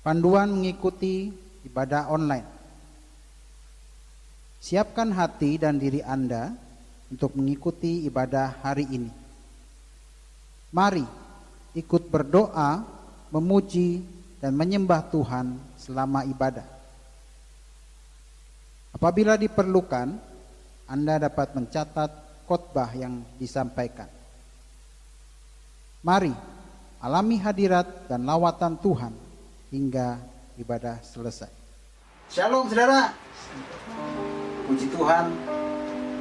Panduan mengikuti ibadah online. Siapkan hati dan diri Anda untuk mengikuti ibadah hari ini. Mari ikut berdoa, memuji, dan menyembah Tuhan selama ibadah. Apabila diperlukan, Anda dapat mencatat khotbah yang disampaikan. Mari alami hadirat dan lawatan Tuhan hingga ibadah selesai. Shalom saudara. Puji Tuhan,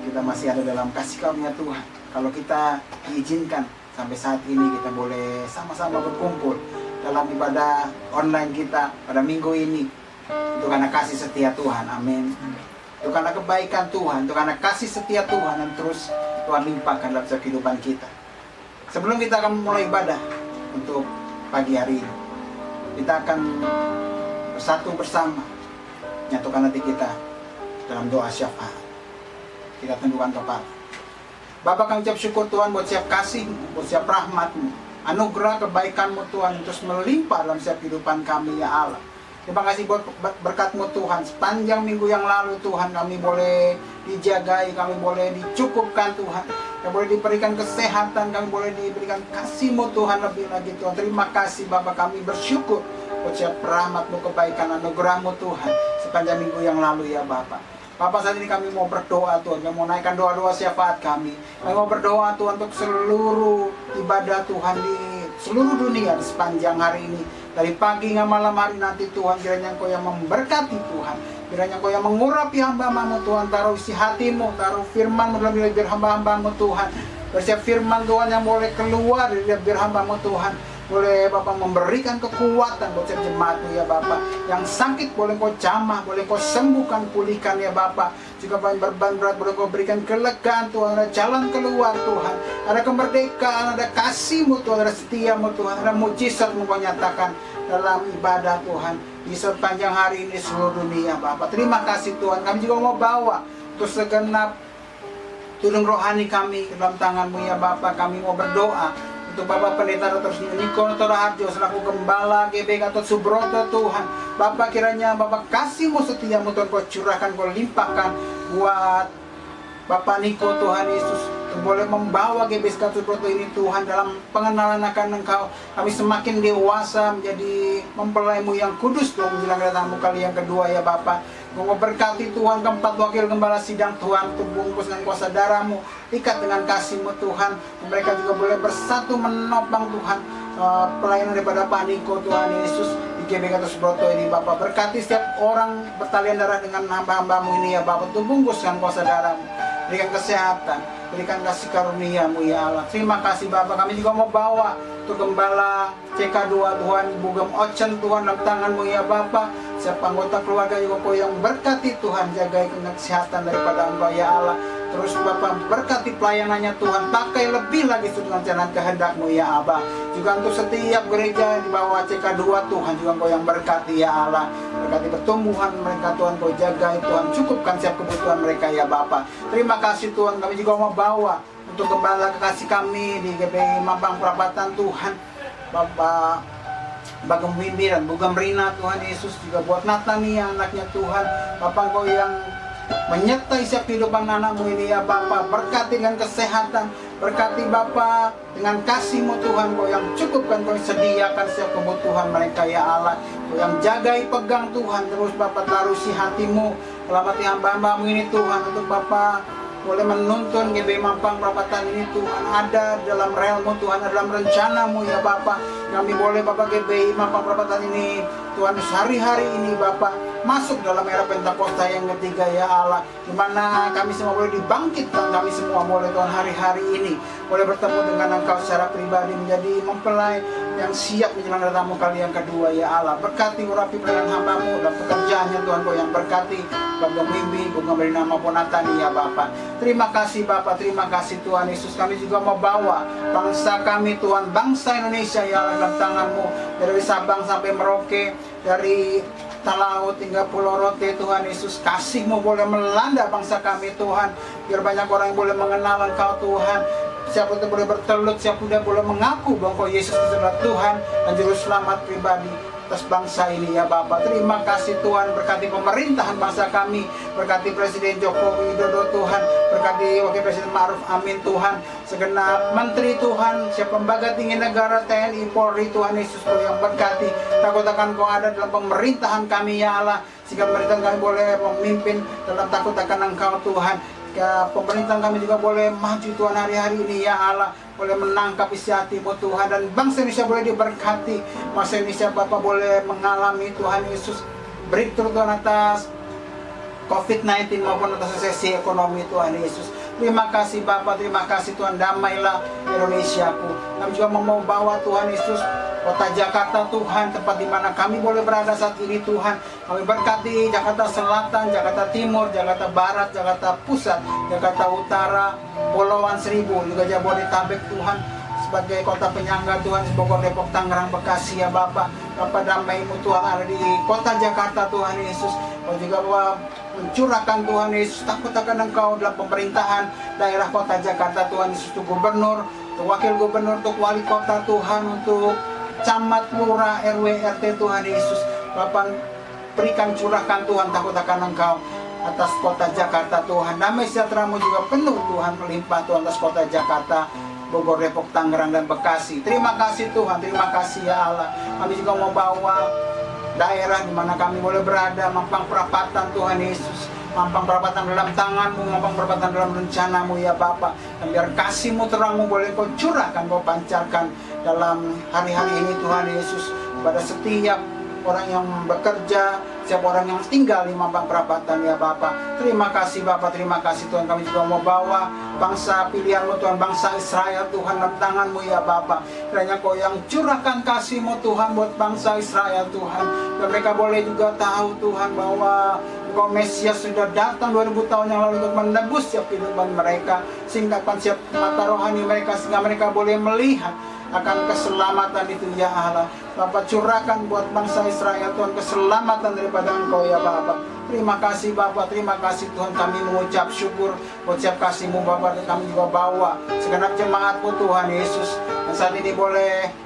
kita masih ada dalam kasih karunia Tuhan. Kalau kita diizinkan sampai saat ini kita boleh sama-sama berkumpul dalam ibadah online kita pada minggu ini. Itu karena kasih setia Tuhan, amin. Itu karena kebaikan Tuhan, itu karena kasih setia Tuhan yang terus Tuhan limpahkan dalam kehidupan kita. Sebelum kita akan mulai ibadah untuk pagi hari ini, kita akan bersatu bersama nyatukan hati kita dalam doa syafaat. Kita tundukkan kepala. Bapa, kami ucap syukur Tuhan buat siap kasih-Mu, buat siap rahmat-Mu, anugerah kebaikan-Mu Tuhan terus melimpah dalam setiap kehidupan kami ya Allah. Terima kasih buat berkat-Mu Tuhan. Sepanjang minggu yang lalu Tuhan kami boleh dijagai, kami boleh dicukupkan Tuhan, kami boleh diberikan kesehatan, kami boleh diberikan kasih-Mu Tuhan lebih lagi Tuhan. Terima kasih Bapa, kami bersyukur buat siap rahmat-Mu, kebaikan, anugerah-Mu Tuhan sepanjang minggu yang lalu ya Bapa. Bapak, saat ini kami mau berdoa Tuhan, kami mau naikkan doa-doa syafaat kami. Kami mau berdoa Tuhan untuk seluruh ibadah Tuhan di seluruh dunia di sepanjang hari ini. Dari pagi hingga malam hari nanti Tuhan, kiranya Engkau yang memberkati Tuhan. Kiranya Engkau yang mengurapi hamba-Mu Tuhan. Taruh isi hati-Mu, taruh firman-Mu dalam diri hamba-Mu Tuhan. Bersiap firman Tuhan yang boleh keluar dari diri hamba-Mu Tuhan. Boleh Bapak memberikan kekuatan buat jemaat-Mu ya Bapak. Yang sakit boleh Kau jamah, boleh Kau sembuhkan, pulihkan ya Bapak. Jika Bapak berbeban berat boleh Kau berikan kelegaan Tuhan. Ada jalan keluar Tuhan, ada kemerdekaan, ada kasih-Mu Tuhan, ada setia-Mu Tuhan, ada mujizat-Mu Kau nyatakan dalam ibadah Tuhan di sepanjang hari ini seluruh dunia Bapak. Terima kasih Tuhan. Kami juga mau bawa untuk segenap tudung rohani kami ke dalam tangan-Mu ya Bapak. Kami mau berdoa untuk Bapak Pendeta Dr. Niko Notoraharjo selaku Gembala GBK atau Subroto Tuhan. Bapak, kiranya Bapak kasih-Mu setia-Mu Tuhan Kau curahkan, Kau limpahkan buat Bapak Niko Tuhan Yesus, boleh membawa GBK Subroto ini Tuhan dalam pengenalan akan Engkau. Kami semakin dewasa menjadi mempelai-Mu yang kudus Tuhan menjelang datang-Mu kali yang kedua ya Bapak. Kau berkati Tuhan keempat wakil gembala sidang Tuhan, untuk bungkus dengan kuasa darah-Mu, ikat dengan kasih-Mu Tuhan. Mereka juga boleh bersatu menopang Tuhan pelayanan daripada Pak Niko Tuhan Yesus di GBK Subroto ini Bapak. Berkati setiap orang bertalian darah dengan hamba-hamba-Mu ini ya Bapak, untuk bungkus dengan kuasa darah-Mu. Berikan kesehatan, berikan kasih karunia-Mu ya Allah. Terima kasih Bapak. Kami juga mau bawa untuk gembala CK2 Tuhan, Bugam Ocen Tuhan dalam tangan-Mu ya Bapak. Siapa anggota keluarga juga Kau yang berkati Tuhan, jagai kesehatan daripada Engkau ya Allah. Terus Bapak berkati pelayanannya Tuhan, pakai lebih lagi dengan jalan kehendak-Mu ya Abah. Juga untuk setiap gereja di bawah CK2 Tuhan, juga Kau yang berkati ya Allah. Berkati pertumbuhan mereka Tuhan, Kau jagai Tuhan, cukupkan setiap kebutuhan mereka ya Bapak. Terima kasih Tuhan. Kami juga mau bawa untuk gembala kekasih kami di GPI Mampang Perapatan Tuhan, Bapak Bagem Wimbi dan Bugam Rina Tuhan Yesus. Juga buat Natania anaknya Tuhan, Bapak Kau yang menyertai setiap kehidupan anak-Mu ini ya Bapak. Berkati dengan kesehatan, berkati Bapak dengan kasih-Mu Tuhan. Kau yang cukupkan, Kau sediakan setiap kebutuhan mereka ya Allah. Kau yang jagai pegang Tuhan. Terus Bapak taruh si hati-Mu dalam hati hamba-hamba-Mu ini Tuhan, untuk Bapak boleh menuntun GBI Mampang Perapatan ini Tuhan, ada dalam relmu Tuhan, ada dalam rencana-Mu ya Bapak. Kami boleh Bapak GBI Mampang Perapatan ini Tuhan hari-hari ini Bapak masuk dalam era Pentakosta yang ketiga ya Allah, dimana kami semua boleh dibangkitkan. Kami semua boleh Tuhan hari-hari ini boleh bertemu dengan Engkau secara pribadi, menjadi mempelai yang siap menjelang datang-Mu kali yang kedua ya Allah. Berkati urapi pelayanan hamba-Mu dan pekerjaannya Tuhan, Kau yang berkati Bapak Mimpi, bukan beri nama Ponatani ya Bapak. Terima kasih Bapak, terima kasih Tuhan Yesus. Kami juga mau bawa bangsa kami Tuhan, bangsa Indonesia ya Allah dalam tangan-Mu. Dari Sabang sampai Merauke, dari Talaut hingga Pulau Rote Tuhan Yesus, kasih-Mu boleh melanda bangsa kami Tuhan. Biar banyak orang yang boleh mengenal Engkau Tuhan. Siapa yang boleh bertelut, siapa yang boleh mengaku bahwa Yesus adalah Tuhan dan Juru Selamat pribadi atas bangsa ini ya Bapak. Terima kasih Tuhan, berkati pemerintahan bangsa kami, berkati Presiden Joko Widodo Tuhan, berkati Wakil Presiden Ma'ruf Amin Tuhan, segenap menteri Tuhan, siapa lembaga tinggi negara, TNI, Polri Tuhan Yesus, Kau yang berkati. Takut akan Kau ada dalam pemerintahan kami ya Allah, sehingga pemerintahan kami boleh memimpin dalam takut akan Engkau Tuhan. Ya, pemerintahan kami juga boleh maju Tuhan hari-hari ini ya Allah, boleh menangkap isi hati-Mu Tuhan, dan bangsa Indonesia boleh diberkati. Bangsa Indonesia Bapak boleh mengalami Tuhan Yesus breakthrough Tuhan atas COVID-19 maupun atas resesi ekonomi Tuhan Yesus. Terima kasih Bapak, terima kasih Tuhan, damailah Indonesiaku. Kami juga mau bawa Tuhan Yesus kota Jakarta Tuhan, tempat di mana kami boleh berada saat ini Tuhan. Kami berkati Jakarta Selatan, Jakarta Timur, Jakarta Barat, Jakarta Pusat, Jakarta Utara, Pulauan Seribu, juga Jabodetabek Tuhan, sebagai kota penyangga Tuhan, Bogor, Depok, Tangerang, Bekasi ya Bapak. Bapak damai-Mu Tuhan ada di kota Jakarta Tuhan Yesus. Kau juga Bapak mencurahkan Tuhan Yesus takut akan Engkau dalam pemerintahan daerah kota Jakarta Tuhan Yesus, untuk gubernur, untuk wakil gubernur, untuk wali kota Tuhan, untuk camat, lurah, RW, RT Tuhan Yesus. Bapak berikan, curahkan Tuhan takut akan Engkau atas kota Jakarta Tuhan. Damai sejahtera-Mu juga penuh Tuhan, melimpah Tuhan atas kota Jakarta, Bogor, Depok, Tangerang, dan Bekasi. Terima kasih Tuhan, terima kasih ya Allah. Kami juga mau bawa daerah di mana kami boleh berada, Mampang Perapatan Tuhan Yesus. Mampang Perapatan dalam tangan-Mu, Mampang Perapatan dalam rencana-Mu ya Bapa. Dan biar kasih-Mu, terang-Mu boleh Kau curahkan, Kau pancarkan dalam hari-hari ini Tuhan Yesus, pada setiap orang yang bekerja, setiap orang yang tinggal di Mampang Perapatan ya Bapa. Terima kasih Bapa, terima kasih Tuhan. Kami juga mau bawa bangsa pilihan-Mu Tuhan, bangsa Israel Tuhan, dalam tangan-Mu ya Bapa. Kiranya Kau yang curahkan kasih-Mu Tuhan buat bangsa Israel Tuhan, dan mereka boleh juga tahu Tuhan bahwa Engkau Mesias sudah datang 2000 tahun yang lalu untuk menebus setiap kehidupan mereka, sehingga siap mata rohani mereka, sehingga mereka boleh melihat akan keselamatan itu ya Allah. Bapak curahkan buat bangsa Israel Tuhan keselamatan daripada Engkau ya Bapak. Terima kasih Bapak, terima kasih Tuhan. Kami mengucap syukur buat setiap kasih-Mu Bapak. Dan kami juga bawa segenap jemaat-Mu Tuhan Yesus, dan saat ini boleh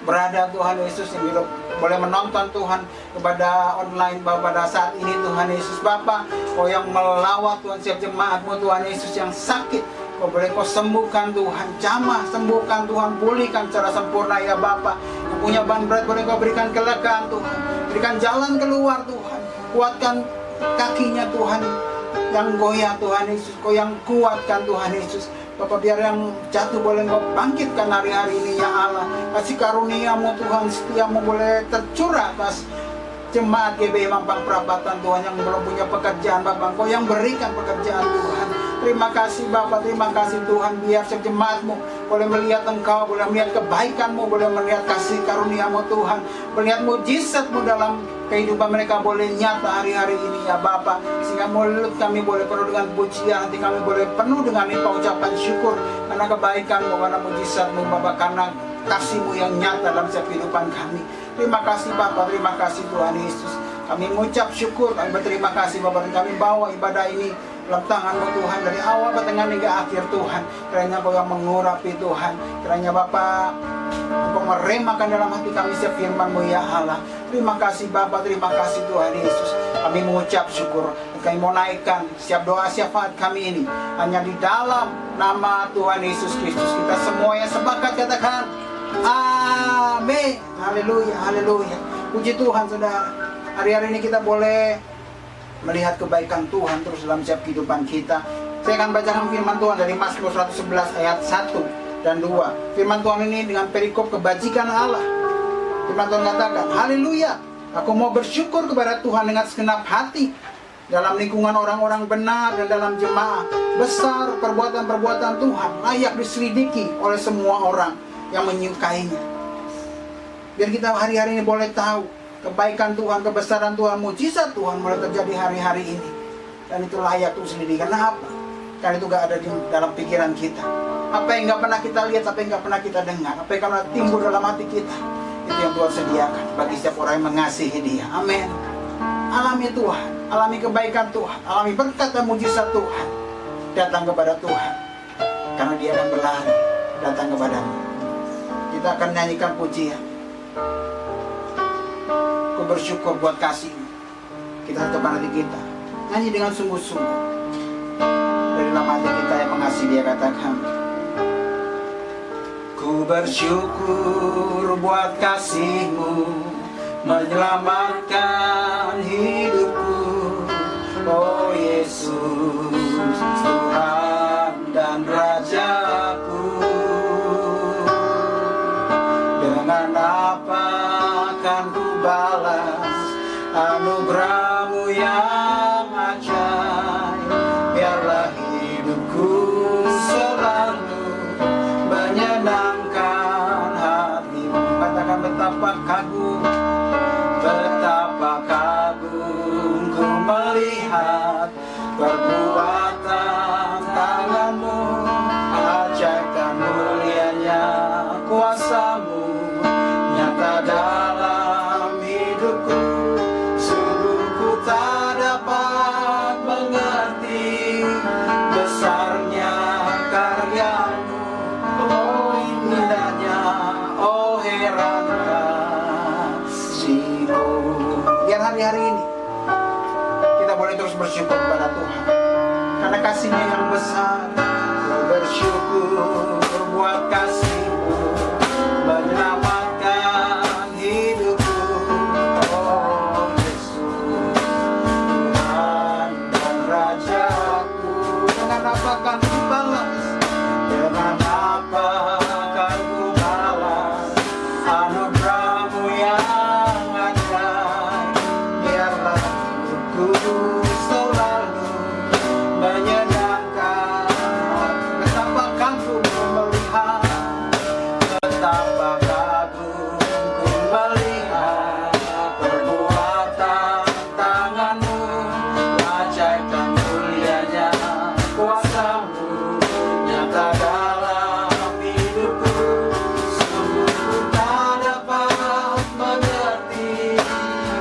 berada Tuhan Yesus, yang hidup boleh menonton Tuhan kepada online Bapak pada saat ini Tuhan Yesus. Bapak, Kau yang melawat Tuhan setiap jemaat-Mu Tuhan Yesus yang sakit, Kau boleh Kau sembuhkan Tuhan, jamah sembuhkan Tuhan, pulihkan secara sempurna ya Bapak. Yang punya beban berat boleh Kau berikan kelegaan Tuhan, berikan jalan keluar Tuhan, kuatkan kakinya Tuhan yang goyah Tuhan Yesus, Kau yang kuatkan Tuhan Yesus. Bapak, biar yang jatuh boleh Kau bangkitkan hari-hari ini ya Allah. Kasih karunia-Mu Tuhan, setia-Mu boleh tercurah atas jemaat GBI Mampang Perapatan Tuhan yang belum punya pekerjaan Bapak. Kau yang berikan pekerjaan Tuhan. Terima kasih Bapak, terima kasih Tuhan. Biar jemaat-Mu boleh melihat Engkau, boleh melihat kebaikan-Mu, boleh melihat kasih karunia-Mu Tuhan, melihat mujizat-Mu dalam kehidupan mereka boleh nyata hari-hari ini ya Bapak. Sehingga mulut kami boleh penuh dengan pujian, hati kami boleh penuh dengan limpah ucapan syukur karena kebaikan-Mu, karena mujizat-Mu Bapak, karena kasih-Mu yang nyata dalam setiap kehidupan kami. Terima kasih Bapak, terima kasih Tuhan Yesus. Kami mengucap syukur, kami berterima kasih Bapak, dan kami bawa ibadah ini dalam tangan-Mu Tuhan, dari awal pertengahan hingga akhir Tuhan. Kiranya Kau yang mengurapi Tuhan, kiranya Bapak Engkau meremakan dalam hati kami setiap firman-Mu ya Allah. Terima kasih Bapak, terima kasih Tuhan Yesus. Kami mengucap syukur, kami mau naikkan setiap doa syafaat kami ini hanya di dalam nama Tuhan Yesus Kristus. Kita semua yang sepakat katakan amin. Haleluya, haleluya. Puji Tuhan saudara. Hari-hari ini kita boleh melihat kebaikan Tuhan terus dalam setiap kehidupan kita. Saya akan bacakan firman Tuhan dari Mazmur 111 ayat 1 dan 2. Firman Tuhan ini dengan perikop kebajikan Allah. Firman Tuhan katakan, haleluya, aku mau bersyukur kepada Tuhan dengan segenap hati. Dalam lingkungan orang-orang benar dan dalam jemaah besar, perbuatan-perbuatan Tuhan layak diselidiki oleh semua orang yang menyukainya. Biar kita hari-hari ini boleh tahu kebaikan Tuhan, kebesaran Tuhan, mujizat Tuhan mulai terjadi hari-hari ini. Dan itu layak untuk selidiki. Karena apa? Karena itu gak ada di dalam pikiran kita. Apa yang gak pernah kita lihat, apa yang gak pernah kita dengar, apa yang gak pernah timbul dalam hati kita, itu yang Tuhan sediakan bagi setiap orang yang mengasihi Dia. Amin. Alami Tuhan, alami kebaikan Tuhan, alami berkat dan mujizat Tuhan. Datang kepada Tuhan, karena Dia akan berlari datang kepadamu. Kita akan nyanyikan pujian. Aku bersyukur buat kasih-Mu. Kita tetapkan hati kita, nyanyi dengan sungguh-sungguh. Dari dalam hati kita yang mengasihi Dia, katakan, ku bersyukur buat kasih-Mu menyelamatkan hidupku. Oh Yesus, Tuhan dan Rajaku. Dengan apa akan ku balas anugerah-Mu yang ajaib? Biarlah hidupku selalu menyenangkan hati-Mu. Katakan, betapa kagum ku melihat perbuatan tangan-Mu, ajaib dan mulianya kuasa-Mu nyata dalam hidupku. Sungguh ku tak dapat mengerti besarnya karya-Mu. Oh indahnya, oh heran kasih-Mu. Biar hari-hari ini kita boleh terus bersyukur kepada Tuhan karena kasih-Nya yang besar. Ku bersyukur buat kasih-Mu menyelamatkan hidupku. Oh Yesus, Tuhan dan Rajaku. Dengan apa akan ku balas? Dengan apa akan ku balas anugerah-Mu yang ajaib? Biarlah hidupku selalu menyenangkan. Betapa kagum ku melihat, betapa kagum ku melihat perbuatan tangan-Mu, ajaib dan mulianya kuasa-Mu nyata dalam hidupku. Sungguh ku tak dapat mengerti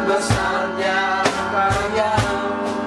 besarnya karya-Mu.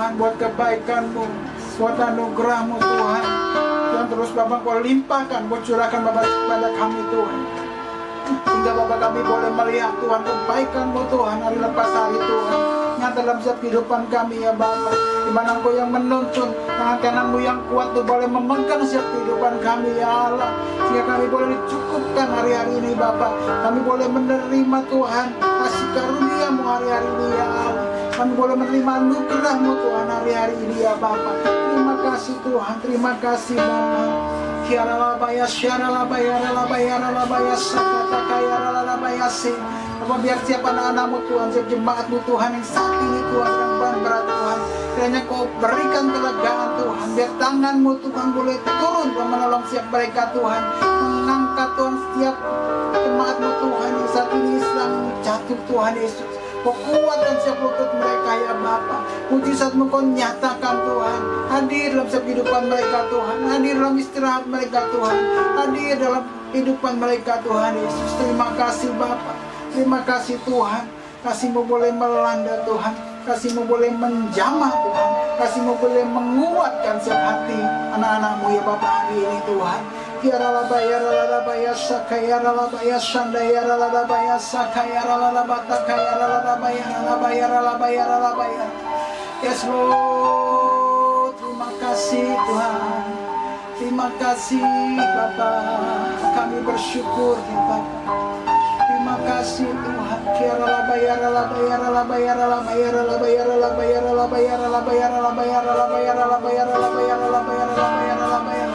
Tuhan, buat kebaikan-Mu, buat anugerah-Mu Tuhan. Tuhan terus Bapa Kau limpahkan, Kau curahkan Bapa kepada kami Tuhan. Sehingga Bapa kami boleh melihat Tuhan kebaikan-Mu Tuhan hari lepas hari Tuhan. Nyata dalam setiap kehidupan kami ya Bapa. Di mana Engkau yang menuntun, tangan kanan-Mu yang kuat tuh boleh memegang setiap kehidupan kami ya Allah. Sehingga kami boleh dicukupkan hari-hari ini Bapa. Kami boleh menerima Tuhan kasih karunia-Mu hari-hari ini ya Allah. Kami boleh menerima anugerah-Mu Tuhan hari-hari ini ya Bapa. Terima kasih Tuhan, terima kasih Bapa. Kiaralabaya, syaralabaya, ralabaya, ralabaya, sakatakaya, ralabaya, se. Apa biar siapa anak-anak-Mu Tuhan, siap jemaat-Mu Tuhan yang saat ini Tuhan sedang berat Tuhan. Kiranya Kau berikan kelegaan Tuhan. Biar tangan-Mu Tuhan boleh turun dan menolong siap mereka Tuhan. Mengangkat Tuhan setiap jemaat-Mu Tuhan yang saat ini sedang jatuh Tuhan Yesus. Kau kuatkan setiap lutut mereka ya Bapa. Mujizat-Mu Kau nyatakan Tuhan. Hadir dalam setiap kehidupan mereka Tuhan. Hadir dalam istirahat mereka Tuhan. Hadir dalam kehidupan mereka Tuhan Yesus. Terima kasih Bapa. Terima kasih Tuhan. Kasih-Mu boleh melanda Tuhan. Kasih-Mu boleh menjamah Tuhan. Kasih-Mu boleh menguatkan setiap hati anak-anak-Mu ya Bapa hari ini Tuhan. Yaralabaya ralabaya sakaya ralabaya sandaya ralabaya sakaya ralabata kaya ralabaya ralabaya ralabaya ralabaya. Yes Lord, terima kasih Tuhan. Terima kasih Bapa. Kami bersyukur ya Bapa. Terima kasih Tuhan. Yaralabaya ralabaya ralabaya ralabaya ralabaya ralabaya ralabaya ralabaya ralabaya ralabaya ralabaya ralabaya ralabaya ralabaya ralabaya.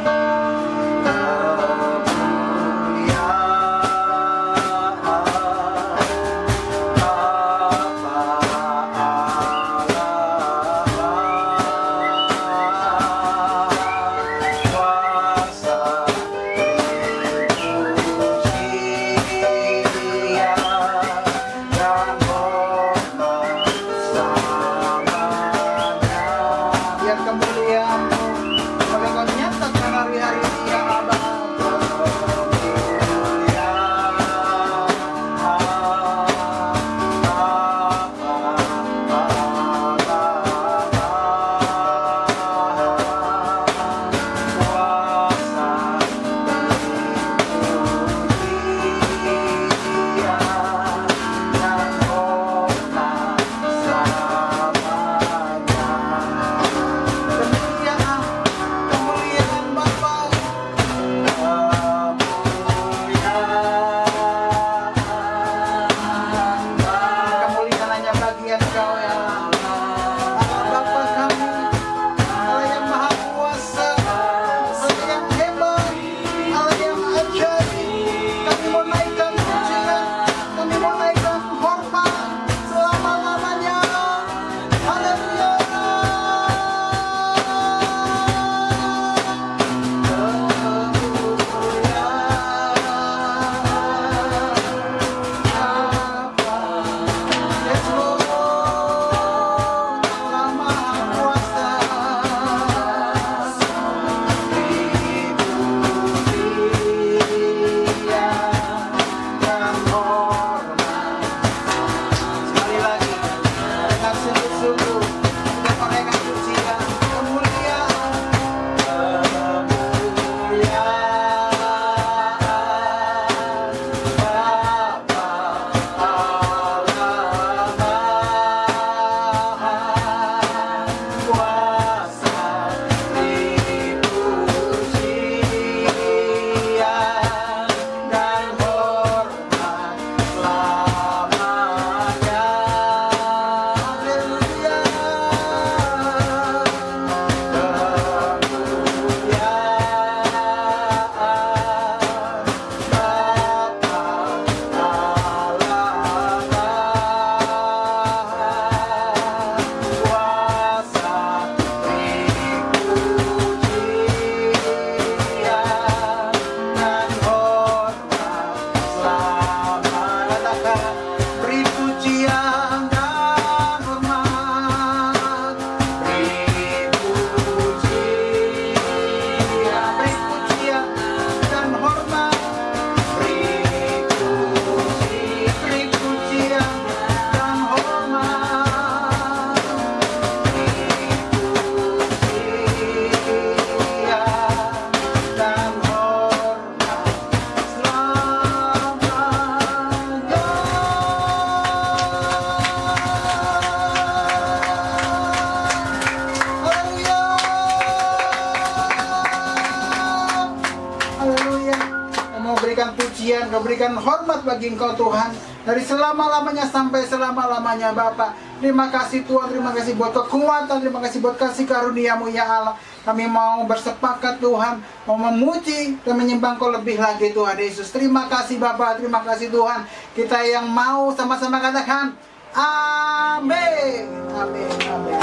berikan pujian, Kau berikan hormat bagi Engkau Tuhan. Dari selama-lamanya sampai selama-lamanya Bapa. Terima kasih Tuhan, terima kasih buat kekuatan, terima kasih buat kasih karunia-Mu ya Allah. Kami mau bersepakat Tuhan, mau memuji dan menyembah Kau lebih lagi Tuhan Yesus. Terima kasih Bapa, terima kasih Tuhan. Kita yang mau sama-sama katakan amin. Amin. Amin.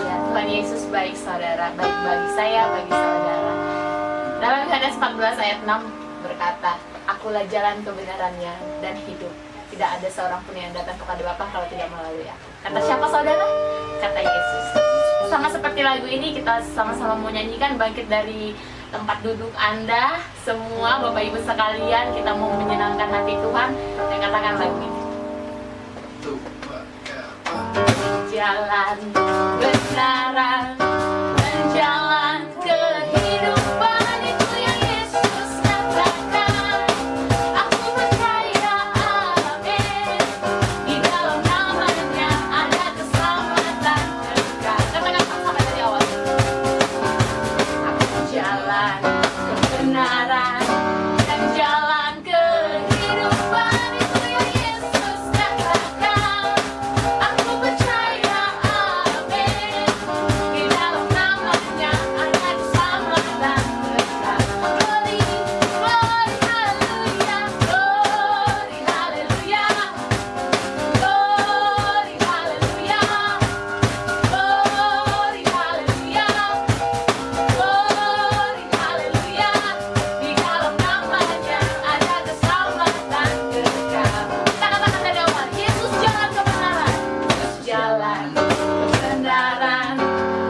Ya, Tuhan Yesus baik saudara, baik bagi saya, bagi saudara. Dalam Yohanes 14 ayat 6 berkata, Akulah jalan kebenarannya dan hidup. Tidak ada seorang pun yang datang kepada Bapa kalau tidak melalui aku. Kata siapa saudara? Kata Yesus. Sama seperti lagu ini, kita sama-sama mau nyanyikan bangkit dari tempat duduk Anda. Semua Bapak Ibu sekalian, kita mau menyenangkan hati Tuhan dan katakan lagu ini. Jalan kebenaran dan jalan kehidupan, itu yang Yesus katakan. Aku percaya, amin. Di dalam namanya ada keselamatan kekal. Katakan sama dari awal. Aku jalan kebenaran dan jalan kehidupan, itu yang Yesus katakan. Aku percaya, amin. Di dalam namanya ada keselamatan kekal. Glory, glory, haleluya. Glory, haleluya. Glory, haleluya. Glory, haleluya. Glory, haleluya. Di dalam namanya ada keselamatan kekal. Kita katakan dari awal, Yesus jalan kebenaran. Yesus jalan kebenaran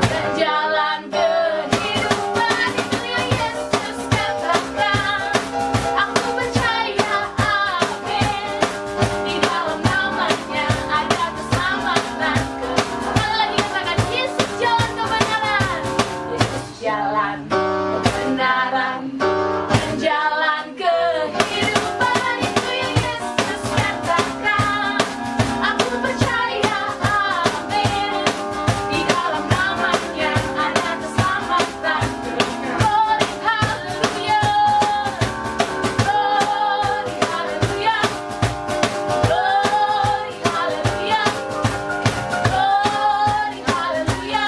dan jalan kehidupan, itu yang Yesus katakan. Aku percaya, amin. Di dalam namanya ada keselamatan kekal. Sekali lagi katakan, Yesus jalan kebenaran. Yesus jalan kebenaran dan jalan kehidupan, itu yang Yesus katakan. Aku percaya, amin. Di dalam namanya ada keselamatan kekal. Glory, haleluya. Glory, haleluya. Glory, haleluya. Glory, haleluya.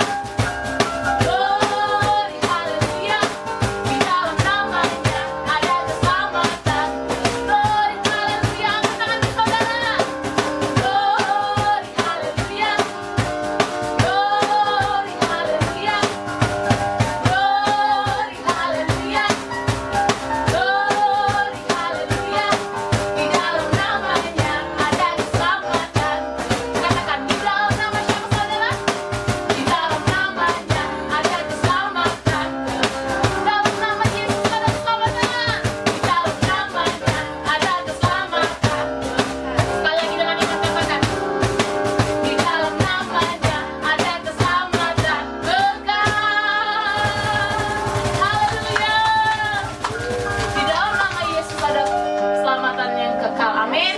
Glory, haleluya. Di dalam namanya ada keselamatan. Glory, haleluya. Katakan di saudara. Glory, haleluya. Glory, haleluya. Glory, haleluya. Glory, haleluya. Di dalam namanya ada keselamatan. Katakan di dalam nama siapa saudara? Di dalam namanya ada keselamatan. Dalam nama Yesus ada keselamatan. Di dalam namanya ada keselamatan. Sekali lagi dengan iman katakan, di dalam namanya ada keselamatan kekal. Haleluya. Di dalam nama Yesus ada keselamatan yang kekal. Amin.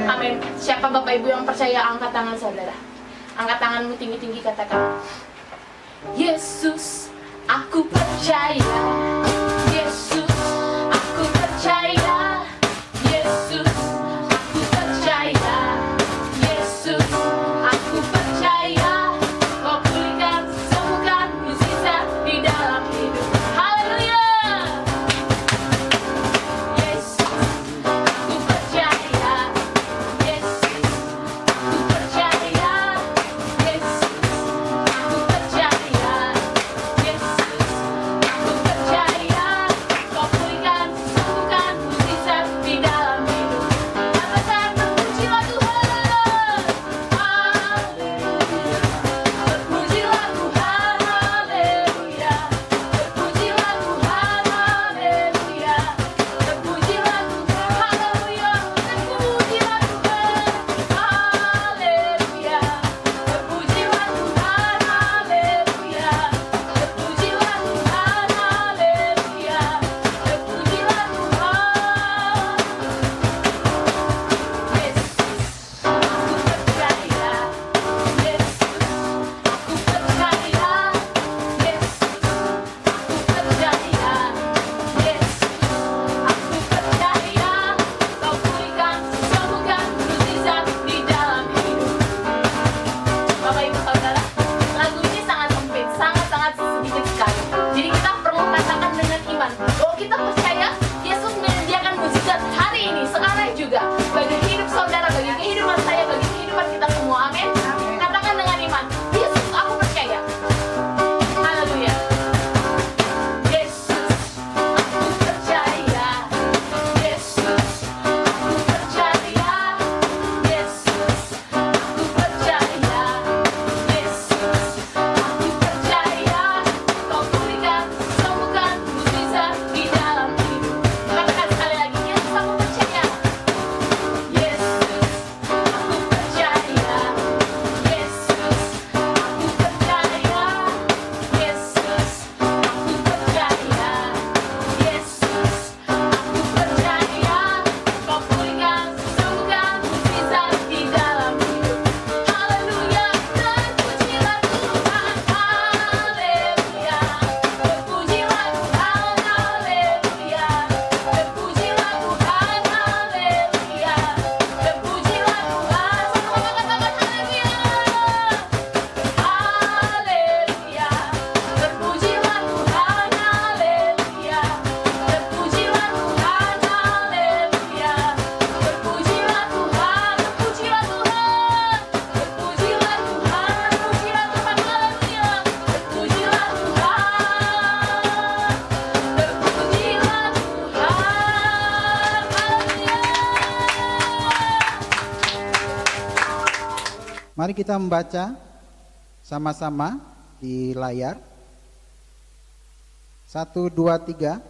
Amin. Siapa Bapak Ibu yang percaya, angkat tangan saudara. Angkat tanganmu tinggi-tinggi, katakan, Yesus, aku percaya. Yesus, aku percaya. Yesus, aku percaya. Yesus, aku percaya. Kau pulihkan, sembuhkan, mukjizat di dalam hidup. Haleluya. Yesus, aku percaya. Yesus, aku percaya. Yesus, aku percaya. Yesus, aku percaya. Tuhan. Bahwa kita percaya Yesus menyediakan mukjizat hari ini, sekarang juga, bagi hidup saudara, bagi kehidupan saya, bagi kehidupan kita semua. Amin. Katakan dengan iman, Yesus, aku percaya. Haleluya. Yesus, aku percaya. Yesus, aku percaya. Yesus, aku percaya. Yesus, aku percaya. Kau pulihkan, sembuhkan, mukjizat di dalam hidup. Katakan sekali lagi, Yesus, aku percaya. Yesus, aku percaya. Yesus, aku percaya. Yesus, aku percaya. Yesus, aku percaya. Kau pulihkan, sembuhkan, mukjizat di dalam hidup. Haleluya, terpujilah Tuhan, haleluya. Terpujilah Tuhan, haleluya. Terpujilah Tuhan, haleluya. Terpujilah Tuhan, sama-sama katakan haleluya. Haleluya. Terpujilah Tuhan, haleluya. Terpujilah Tuhan, haleluya. Terpujilah Tuhan, terpujilah Tuhan. Terpujilah Tuhan, terpujilah Tuhan, haleluya. Terpujilah Tuhan. Terpujilah Tuhan, haleluya. Mari kita membaca sama-sama di layar. 1, 2, 3.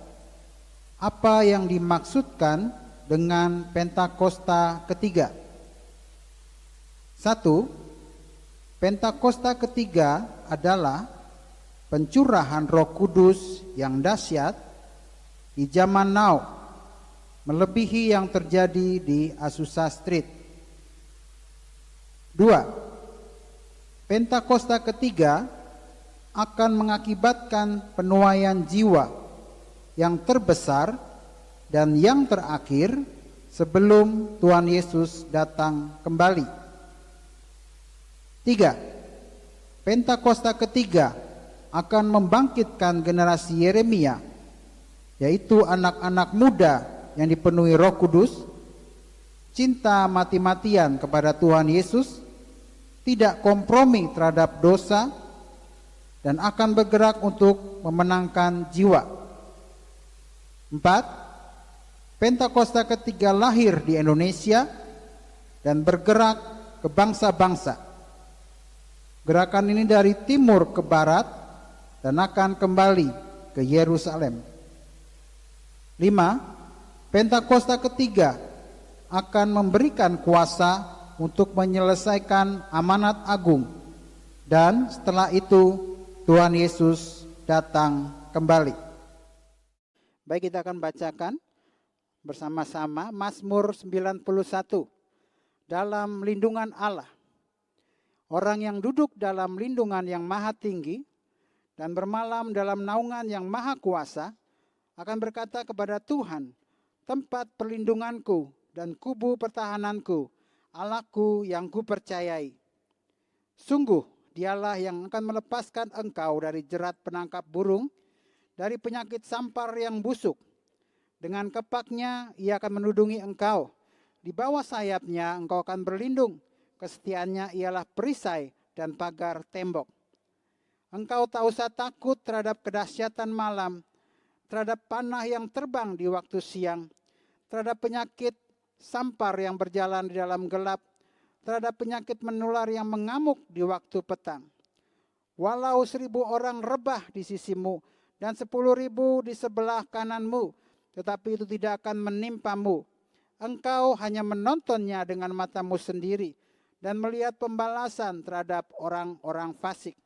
Apa yang dimaksudkan dengan Pentakosta ketiga? 1. Pentakosta ketiga adalah pencurahan Roh Kudus yang dahsyat di zaman now, melebihi yang terjadi di Azusa Street. 2. Pentakosta ketiga akan mengakibatkan penuaian jiwa yang terbesar dan yang terakhir sebelum Tuhan Yesus datang kembali. 3. Pentakosta ketiga akan membangkitkan generasi Yeremia, yaitu anak-anak muda yang dipenuhi Roh Kudus, cinta mati-matian kepada Tuhan Yesus, tidak kompromi terhadap dosa, dan akan bergerak untuk memenangkan jiwa. 4. Pentakosta ketiga lahir di Indonesia dan bergerak ke bangsa-bangsa. Gerakan ini dari timur ke barat dan akan kembali ke Yerusalem. 5. Pentakosta ketiga akan memberikan kuasa untuk menyelesaikan amanat agung, dan setelah itu Tuhan Yesus datang kembali. Baik, kita akan bacakan bersama-sama Mazmur 91. Dalam lindungan Allah. Orang yang duduk dalam lindungan yang maha tinggi dan bermalam dalam naungan yang maha kuasa akan berkata kepada Tuhan, tempat perlindunganku dan kubu pertahananku, Allahku yang kupercayai. Sungguh dialah yang akan melepaskan engkau dari jerat penangkap burung, dari penyakit sampar yang busuk. Dengan kepaknya ia akan menudungi engkau. Di bawah sayapnya engkau akan berlindung. Kesetiaannya ialah perisai dan pagar tembok. Engkau tak usah takut terhadap kedahsyatan malam, terhadap panah yang terbang di waktu siang, terhadap penyakit sampar yang berjalan di dalam gelap, terhadap penyakit menular yang mengamuk di waktu petang. Walau 1.000 orang rebah di sisimu dan 10.000 di sebelah kananmu, tetapi itu tidak akan menimpamu. Engkau hanya menontonnya dengan matamu sendiri dan melihat pembalasan terhadap orang-orang fasik.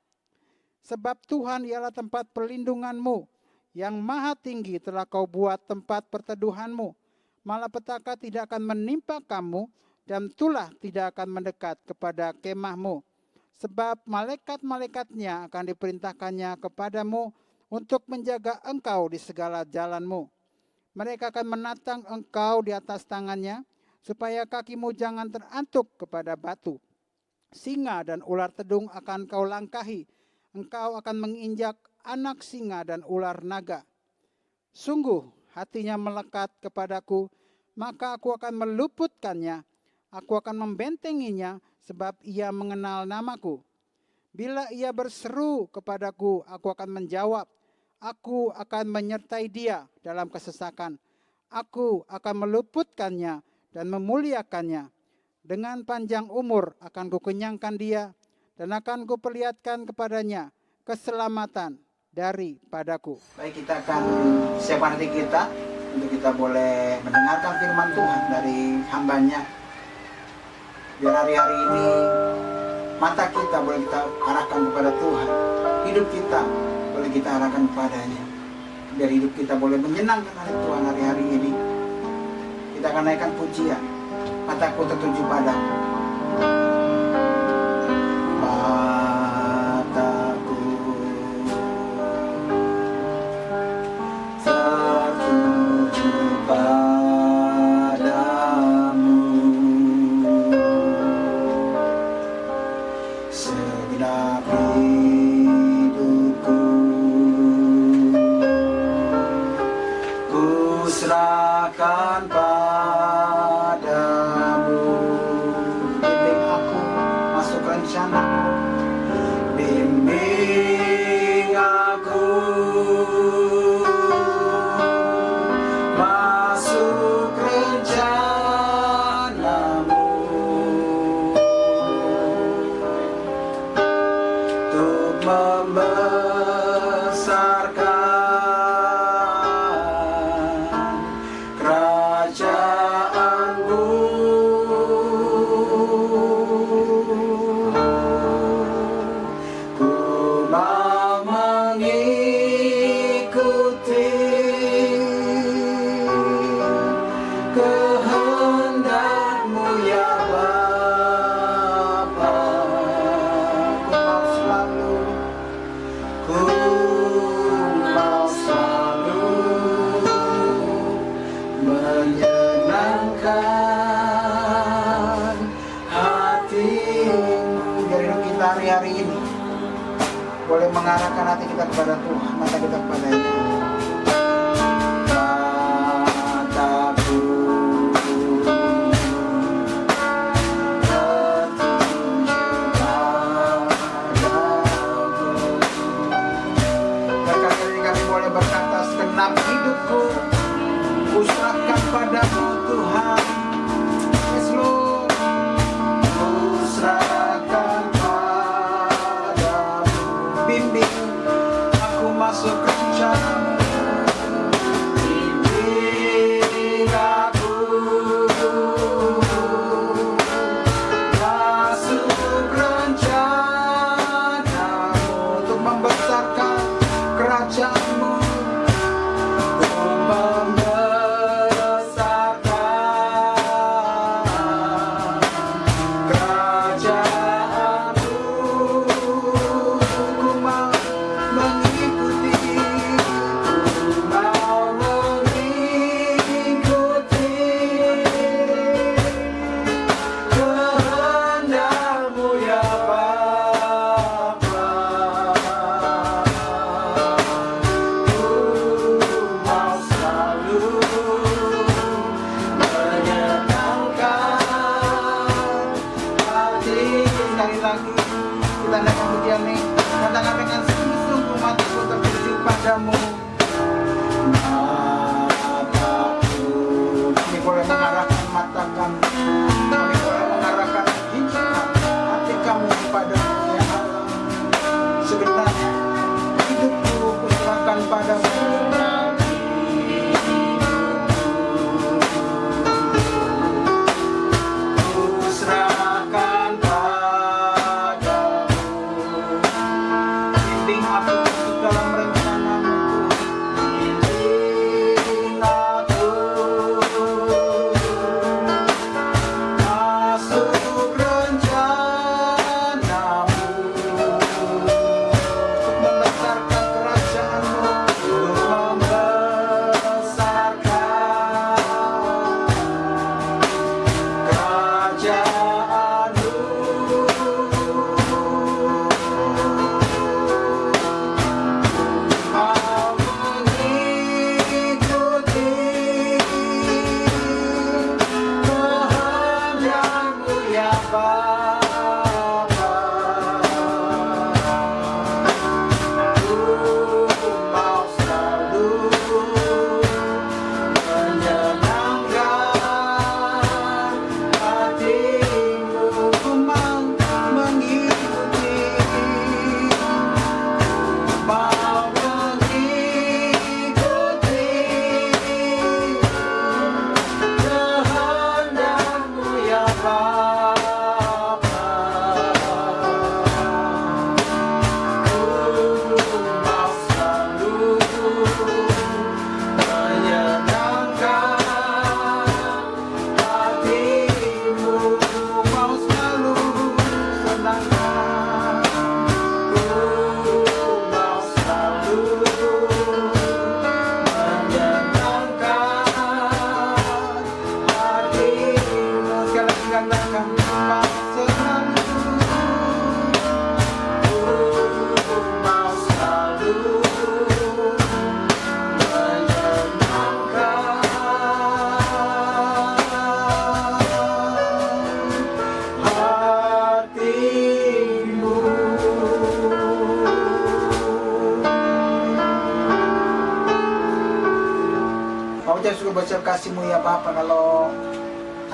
Sebab Tuhan ialah tempat perlindunganmu, yang maha tinggi telah kau buat tempat perteduhanmu. Malapetaka tidak akan menimpa kamu, dan tulah tidak akan mendekat kepada kemahmu. Sebab malaikat-malaikatnya akan diperintahkannya kepadamu untuk menjaga engkau di segala jalanmu. Mereka akan menatang engkau di atas tangannya, supaya kakimu jangan terantuk kepada batu. Singa dan ular tedung akan kau langkahi. Engkau akan menginjak anak singa dan ular naga. Sungguh hatinya melekat kepadaku, maka aku akan meluputkannya. Aku akan membentenginya sebab ia mengenal namaku. Bila ia berseru kepadaku, aku akan menjawab. Aku akan menyertai dia dalam kesesakan. Aku akan meluputkannya dan memuliakannya. Dengan panjang umur akan kukenyangkan dia dan akan kuperlihatkan kepadanya keselamatan daripadaku. Baik, kita akan siapkan hati kita untuk kita boleh mendengarkan firman Tuhan dari hambanya. Biar hari-hari ini mata kita boleh kita arahkan kepada Tuhan, hidup kita boleh kita arahkan kepadanya. Biar hidup kita boleh menyenangkan hati Tuhan hari-hari ini. Kita akan naikkan pujian, mataku tertuju padamu. Mataku tertuju padamu, segenap hidupku ku serahkan padamu. Bimbing aku masuk rencana-mu, bimbing aku masuk rencana-mu, untuk membesarkan kerajaan-Mu. Ku mau mengikuti kehendak-Mu ya Bapa. Ku mau selalu menyenangkan hati-Mu. Biar hidup kita hari-hari ini boleh mengarahkan hati kita kepada Tuhan, mata kita kepadanya. Mataku tertuju padamu. Dan kali ini kami boleh berkata, segenap hidupku ku serahkan padamu Tuhan. Yes Lord, ku serahkan padamu. Bimbing aku masuk rencana-Mu, bimbing aku masuk rencana-Mu, untuk membesarkan kerajaan-Mu, untuk membesarkan Kau ucap syukur berserta kasih-Mu ya Bapa, kalau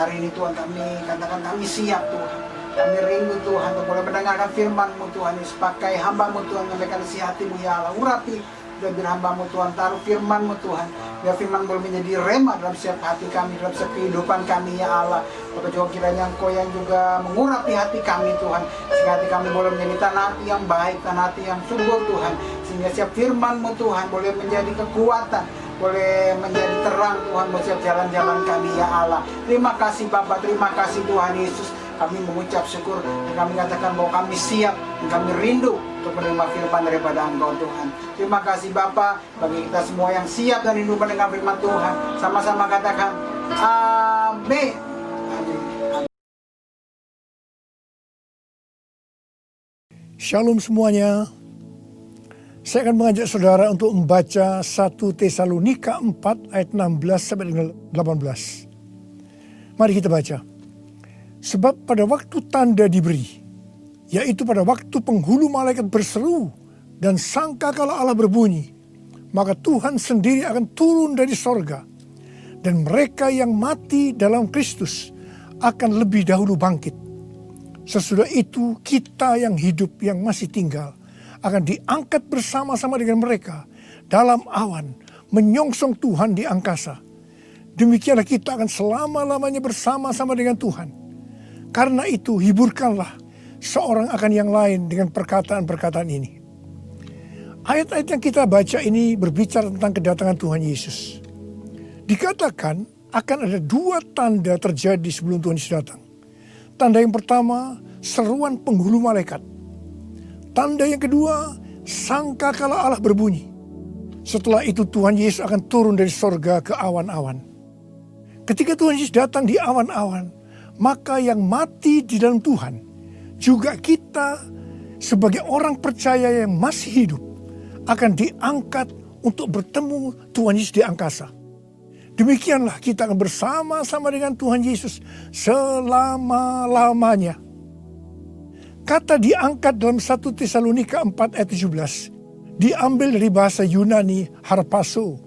hari ini Tuhan kami katakan kami siap Tuhan. Kami rindu Tuhan untuk boleh mendengarkan firman-Mu Tuhan Yesus. Pakai hamba-Mu Tuhan, nyampaikan isi hati-Mu ya Allah. Urapi dan biar hamba-Mu Tuhan, taruh firman-Mu Tuhan. Biar firman boleh menjadi rema dalam setiap hati kami, dalam setiap kehidupan kami ya Allah. Bapak juga kiranya Engkau yang juga mengurapi hati kami Tuhan. Sehingga hati kami boleh menjadi tanah hati yang baik, tanah hati yang subur Tuhan. Sehingga setiap firman-Mu Tuhan boleh menjadi kekuatan, boleh menjadi terang Tuhan buat setiap jalan-jalan kami ya Allah. Terima kasih Bapa, terima kasih Tuhan Yesus. Kami mengucap syukur dan kami katakan bahwa kami siap dan kami rindu untuk menerima firman daripada Engkau Tuhan. Terima kasih Bapa, bagi kita semua yang siap dan rindu mendengar firman Tuhan, sama-sama katakan amin. Amin. Shalom semuanya. Saya akan mengajak saudara untuk membaca 1 Tesalonika 4 ayat 16 sampai dengan 18. Mari kita baca. Sebab pada waktu tanda diberi, yaitu pada waktu penghulu malaikat berseru dan sangkakala Allah berbunyi, maka Tuhan sendiri akan turun dari sorga, dan mereka yang mati dalam Kristus akan lebih dahulu bangkit. Sesudah itu kita yang hidup yang masih tinggal akan diangkat bersama-sama dengan mereka dalam awan menyongsong Tuhan di angkasa. Demikianlah kita akan selama-lamanya bersama-sama dengan Tuhan. Karena itu hiburkanlah seorang akan yang lain dengan perkataan-perkataan ini. Ayat-ayat yang kita baca ini berbicara tentang kedatangan Tuhan Yesus. Dikatakan akan ada 2 tanda terjadi sebelum Tuhan Yesus datang. Tanda yang pertama, seruan penghulu malaikat. Tanda yang kedua, sangkakala Allah berbunyi. Setelah itu Tuhan Yesus akan turun dari sorga ke awan-awan. Ketika Tuhan Yesus datang di awan-awan, maka yang mati di dalam Tuhan, juga kita sebagai orang percaya yang masih hidup, akan diangkat untuk bertemu Tuhan Yesus di angkasa. Demikianlah kita akan bersama-sama dengan Tuhan Yesus selama-lamanya. Kata diangkat dalam 1 Tesalonika 4 ayat 17 diambil dari bahasa Yunani harpazo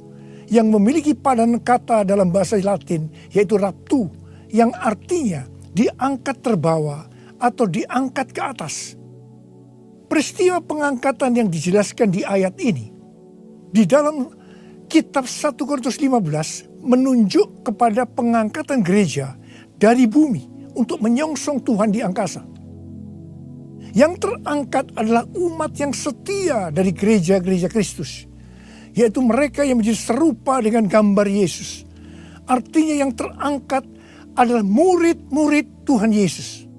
yang memiliki padanan kata dalam bahasa Latin yaitu raptu, yang artinya diangkat terbawa atau diangkat ke atas. Peristiwa pengangkatan yang dijelaskan di ayat ini di dalam kitab 1 Korintus 15 menunjuk kepada pengangkatan gereja dari bumi untuk menyongsong Tuhan di angkasa. Yang terangkat adalah umat yang setia dari gereja-gereja Kristus, yaitu mereka yang menjadi serupa dengan gambar Yesus. Artinya yang terangkat adalah murid-murid Tuhan Yesus.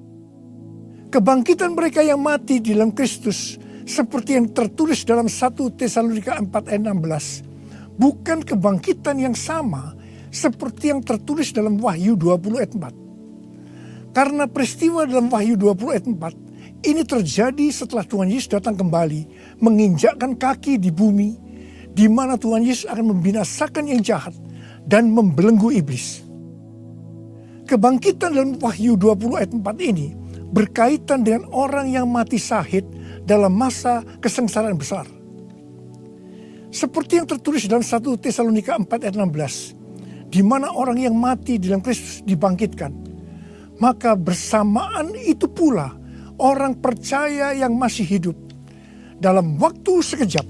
Kebangkitan mereka yang mati di dalam Kristus seperti yang tertulis dalam 1 Tesalonika 4 ayat 16 bukan kebangkitan yang sama seperti yang tertulis dalam Wahyu 20 ayat 4. Karena peristiwa dalam Wahyu 20 ayat 4 ini terjadi setelah Tuhan Yesus datang kembali menginjakkan kaki di bumi, di mana Tuhan Yesus akan membinasakan yang jahat dan membelenggu iblis. Kebangkitan dalam Wahyu 20 ayat 4 ini berkaitan dengan orang yang mati syahid dalam masa kesengsaraan besar. Seperti yang tertulis dalam 1 Tesalonika 4 ayat 16, di mana orang yang mati dalam Kristus dibangkitkan. Maka bersamaan itu pula orang percaya yang masih hidup dalam waktu sekejap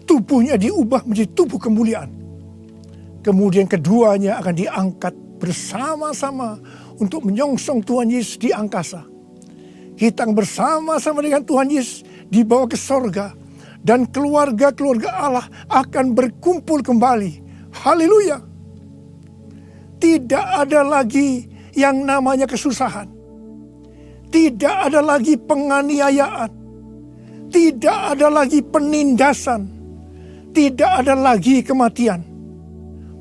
tubuhnya diubah menjadi tubuh kemuliaan. Kemudian keduanya akan diangkat bersama-sama untuk menyongsong Tuhan Yesus di angkasa. Kita bersama-sama dengan Tuhan Yesus dibawa ke sorga, dan keluarga-keluarga Allah akan berkumpul kembali. Haleluya! Tidak ada lagi yang namanya kesusahan. Tidak ada lagi penganiayaan. Tidak ada lagi penindasan. Tidak ada lagi kematian.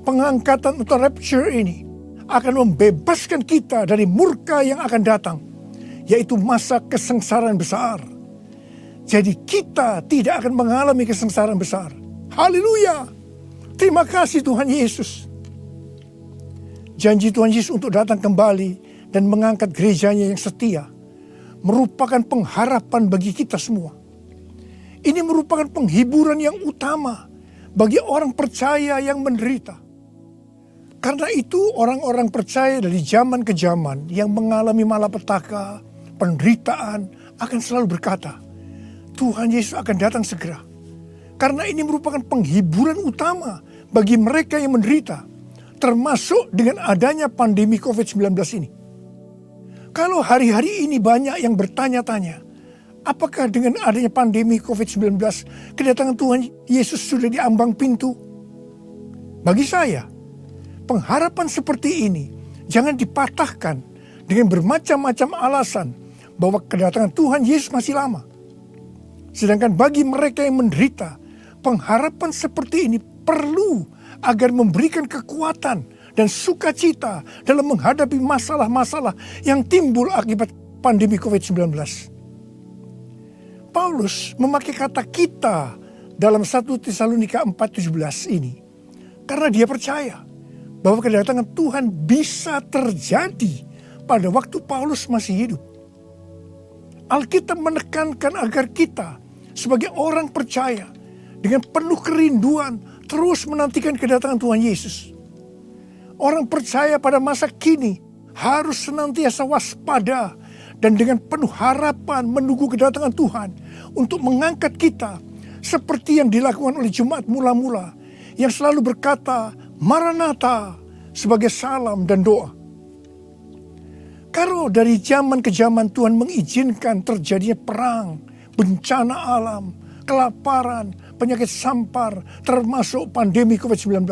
Pengangkatan atau rapture ini akan membebaskan kita dari murka yang akan datang, yaitu masa kesengsaraan besar. Jadi kita tidak akan mengalami kesengsaraan besar. Haleluya! Terima kasih Tuhan Yesus. Janji Tuhan Yesus untuk datang kembali dan mengangkat gerejanya yang setia merupakan pengharapan bagi kita semua. Ini merupakan penghiburan yang utama bagi orang percaya yang menderita. Karena itu orang-orang percaya dari zaman ke zaman yang mengalami malapetaka, penderitaan akan selalu berkata, Tuhan Yesus akan datang segera. Karena ini merupakan penghiburan utama bagi mereka yang menderita, termasuk dengan adanya pandemi COVID-19 ini. Kalau hari-hari ini banyak yang bertanya-tanya, apakah dengan adanya pandemi COVID-19 kedatangan Tuhan Yesus sudah di ambang pintu? Bagi saya, pengharapan seperti ini jangan dipatahkan dengan bermacam-macam alasan bahwa kedatangan Tuhan Yesus masih lama. Sedangkan bagi mereka yang menderita, pengharapan seperti ini perlu agar memberikan kekuatan dan sukacita dalam menghadapi masalah-masalah yang timbul akibat pandemi COVID-19. Paulus memakai kata kita dalam 1 Tesalonika 4:17 ini karena dia percaya bahwa kedatangan Tuhan bisa terjadi pada waktu Paulus masih hidup. Alkitab menekankan agar kita sebagai orang percaya dengan penuh kerinduan terus menantikan kedatangan Tuhan Yesus. Orang percaya pada masa kini harus senantiasa waspada dan dengan penuh harapan menunggu kedatangan Tuhan untuk mengangkat kita seperti yang dilakukan oleh jemaat mula-mula yang selalu berkata Maranatha sebagai salam dan doa. Kalau dari zaman ke zaman Tuhan mengizinkan terjadinya perang, bencana alam, kelaparan, penyakit sampar, termasuk pandemi COVID-19.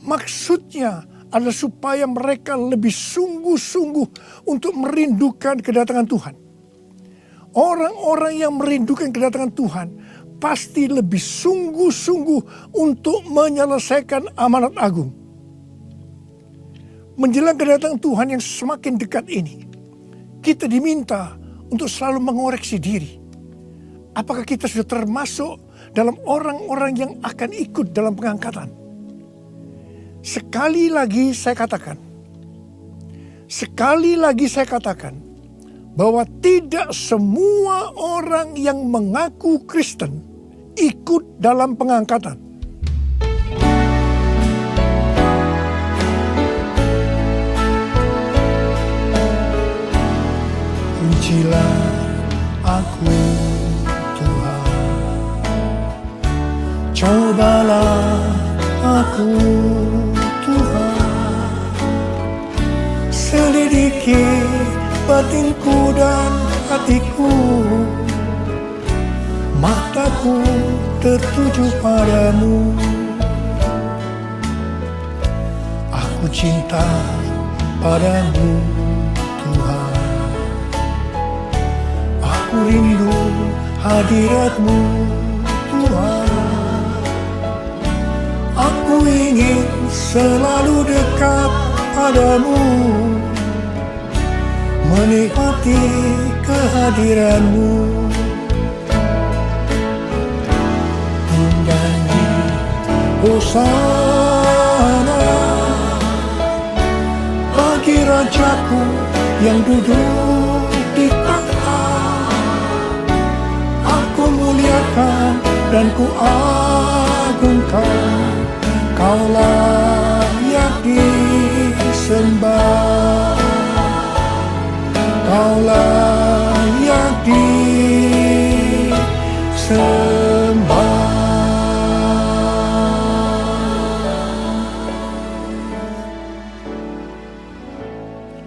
Maksudnya adalah supaya mereka lebih sungguh-sungguh untuk merindukan kedatangan Tuhan. Orang-orang yang merindukan kedatangan Tuhan pasti lebih sungguh-sungguh untuk menyelesaikan amanat agung. Menjelang kedatangan Tuhan yang semakin dekat ini, kita diminta untuk selalu mengoreksi diri. Apakah kita sudah termasuk dalam orang-orang yang akan ikut dalam pengangkatan? Sekali lagi saya katakan, bahwa tidak semua orang yang mengaku Kristen ikut dalam pengangkatan. Pujilah aku Tuhan, cobalah aku Tuhan, selidiki batinku dan hatiku, mataku tertuju padamu. Aku cinta padamu Tuhan, aku rindu hadiratmu Tuhan, aku ingin selalu dekat padamu, menikmati kehadiranmu. Menyanyi Hosana bagi Rajaku yang duduk di tahta. Aku muliakan dan ku agungkan, Kau layak disembah, Kau layak disembah.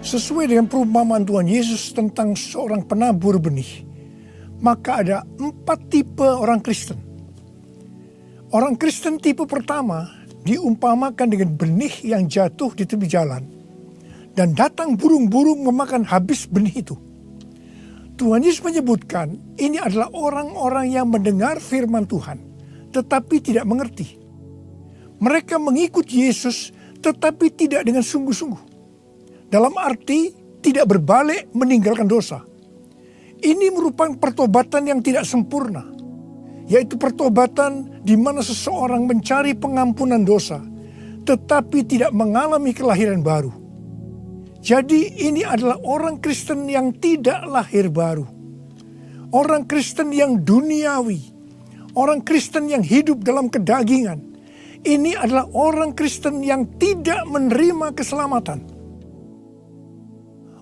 Sesuai dengan perumpamaan Tuhan Yesus tentang seorang penabur benih, maka ada 4 tipe orang Kristen. Orang Kristen tipe pertama diumpamakan dengan benih yang jatuh di tepi jalan, dan datang burung-burung memakan habis benih itu. Tuhan Yesus menyebutkan ini adalah orang-orang yang mendengar firman Tuhan, tetapi tidak mengerti. Mereka mengikut Yesus, tetapi tidak dengan sungguh-sungguh. Dalam arti tidak berbalik meninggalkan dosa. Ini merupakan pertobatan yang tidak sempurna, yaitu pertobatan di mana seseorang mencari pengampunan dosa, tetapi tidak mengalami kelahiran baru. Jadi ini adalah orang Kristen yang tidak lahir baru. Orang Kristen yang duniawi. Orang Kristen yang hidup dalam kedagingan. ini adalah orang Kristen yang tidak menerima keselamatan.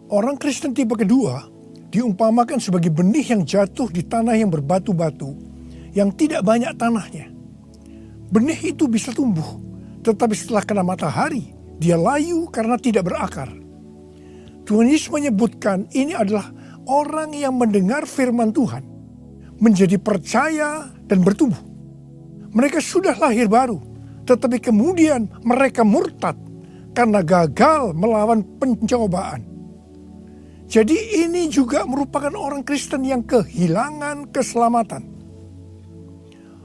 Orang Kristen tipe kedua diumpamakan sebagai benih yang jatuh di tanah yang berbatu-batu, yang tidak banyak tanahnya. Benih itu bisa tumbuh, tetapi setelah kena matahari, dia layu karena tidak berakar. Tuhan Yesus menyebutkan ini adalah orang yang mendengar firman Tuhan, menjadi percaya dan bertumbuh. Mereka sudah lahir baru, tetapi kemudian mereka murtad karena gagal melawan pencobaan. Jadi ini juga merupakan orang Kristen yang kehilangan keselamatan.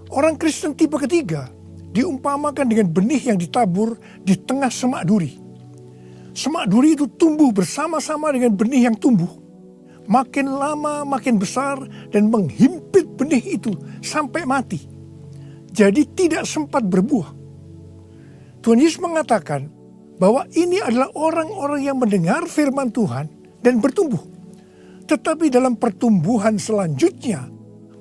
Orang Kristen tipe ketiga diumpamakan dengan benih yang ditabur di tengah semak duri. Semak duri itu tumbuh bersama-sama dengan benih yang tumbuh. Makin lama makin besar dan menghimpit benih itu sampai mati. Jadi tidak sempat berbuah. Tuhan Yesus mengatakan bahwa ini adalah orang-orang yang mendengar firman Tuhan dan bertumbuh. Tetapi dalam pertumbuhan selanjutnya,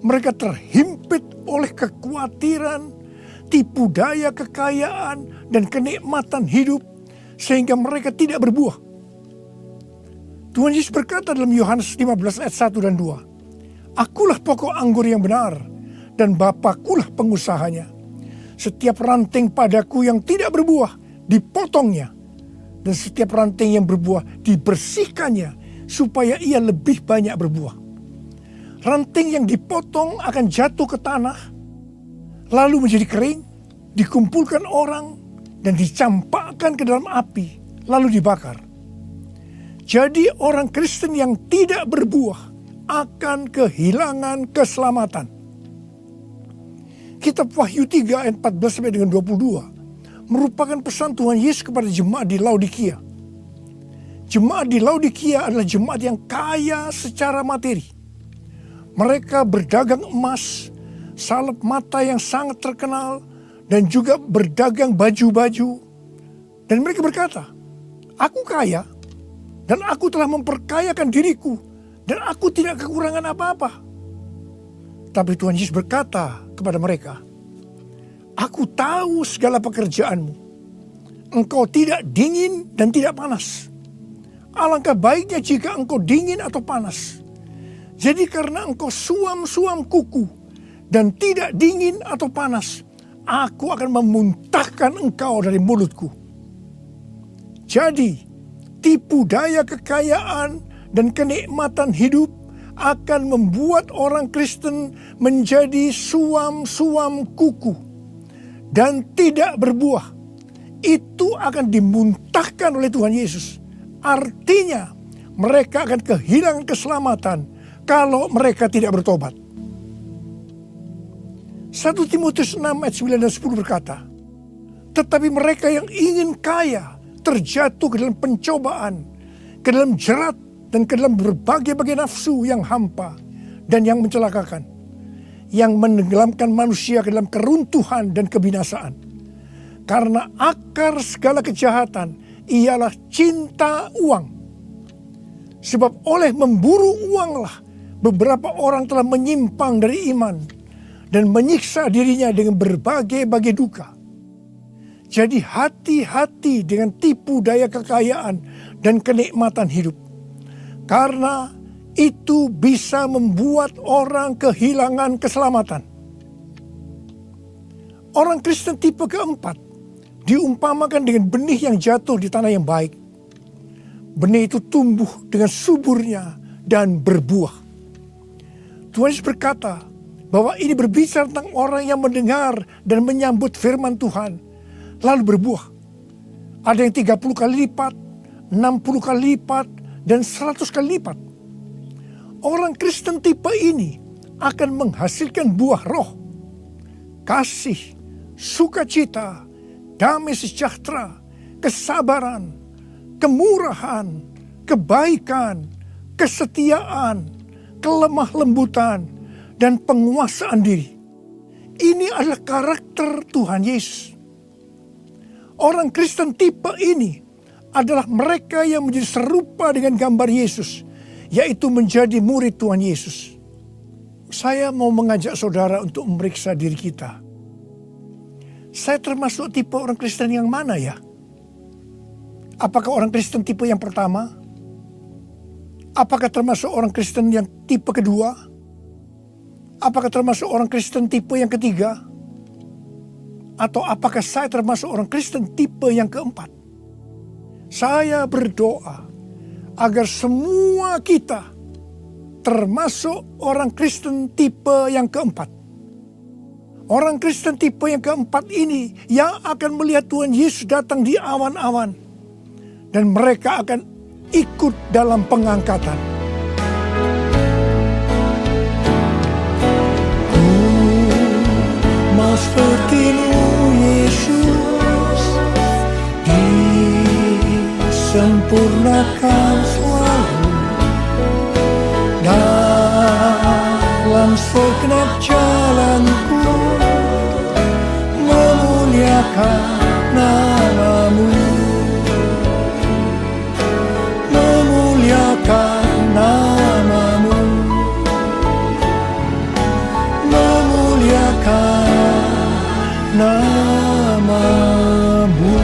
mereka terhimpit oleh kekhawatiran, tipu daya kekayaan, dan kenikmatan hidup, sehingga mereka tidak berbuah. Tuhan Yesus berkata dalam Yohanes 15 ayat 1 dan 2, "Akulah pokok anggur yang benar, dan Bapakulah pengusahanya. Setiap ranting padaku yang tidak berbuah, dipotongnya. Dan setiap ranting yang berbuah, dibersihkannya, supaya ia lebih banyak berbuah." Ranting yang dipotong akan jatuh ke tanah, lalu menjadi kering, dikumpulkan orang, dan dicampakkan ke dalam api, lalu dibakar. Jadi orang Kristen yang tidak berbuah akan kehilangan keselamatan. Kitab Wahyu 3 ayat 14 sampai dengan 22 merupakan pesan Tuhan Yesus kepada jemaat di Laodikia. Jemaat di Laodikia adalah jemaat yang kaya secara materi. Mereka berdagang emas, salep mata yang sangat terkenal, dan juga berdagang baju-baju. Dan mereka berkata, "Aku kaya, dan aku telah memperkayakan diriku, dan aku tidak kekurangan apa-apa." Tapi Tuhan Yesus berkata kepada mereka, "Aku tahu segala pekerjaanmu. Engkau tidak dingin dan tidak panas. Alangkah baiknya jika engkau dingin atau panas. Jadi karena engkau suam-suam kuku dan tidak dingin atau panas, aku akan memuntahkan engkau dari mulutku." Jadi, tipu daya kekayaan dan kenikmatan hidup akan membuat orang Kristen menjadi suam-suam kuku dan tidak berbuah. Itu akan dimuntahkan oleh Tuhan Yesus. Artinya, mereka akan kehilangan keselamatan kalau mereka tidak bertobat. 1 Timotius 6 ayat 9 dan 10 berkata, "Tetapi mereka yang ingin kaya terjatuh ke dalam pencobaan, ke dalam jerat, dan ke dalam berbagai-bagai nafsu yang hampa dan yang mencelakakan, yang menenggelamkan manusia ke dalam keruntuhan dan kebinasaan. Karena akar segala kejahatan ialah cinta uang. Sebab oleh memburu uanglah beberapa orang telah menyimpang dari iman dan menyiksa dirinya dengan berbagai-bagai duka. Jadi hati-hati dengan tipu daya kekayaan dan kenikmatan hidup. Karena itu bisa membuat orang kehilangan keselamatan." Orang Kristen tipe keempat diumpamakan dengan benih yang jatuh di tanah yang baik. Benih itu tumbuh dengan suburnya dan berbuah. Tuhan Yesus berkata bahwa ini berbicara tentang orang yang mendengar dan menyambut firman Tuhan, lalu berbuah. Ada yang 30 kali lipat, 60 kali lipat, dan 100 kali lipat. Orang Kristen tipe ini akan menghasilkan buah roh, kasih, sukacita, damai sejahtera, kesabaran, kemurahan, kebaikan, kesetiaan, kelemah lembutan, dan penguasaan diri. Ini adalah karakter Tuhan Yesus. Orang Kristen tipe ini adalah mereka yang menjadi serupa dengan gambar Yesus, yaitu menjadi murid Tuhan Yesus. Saya mau mengajak saudara untuk memeriksa diri kita. saya termasuk tipe orang Kristen yang mana ya? Apakah orang Kristen tipe yang pertama? Apakah termasuk orang Kristen yang tipe kedua? Apakah termasuk orang Kristen tipe yang ketiga? Atau apakah saya termasuk orang Kristen tipe yang keempat? Saya berdoa agar semua kita termasuk orang Kristen tipe yang keempat. Orang Kristen tipe yang keempat ini yang akan melihat Tuhan Yesus datang di awan-awan. Dan mereka akan ikut dalam pengangkatan. Mau seperti-Mu Yesus, disempurnakan selalu dalam segenap jalanku, memuliakan nama-Mu, memuliakan nama-Mu, memuliakan nama-Mu.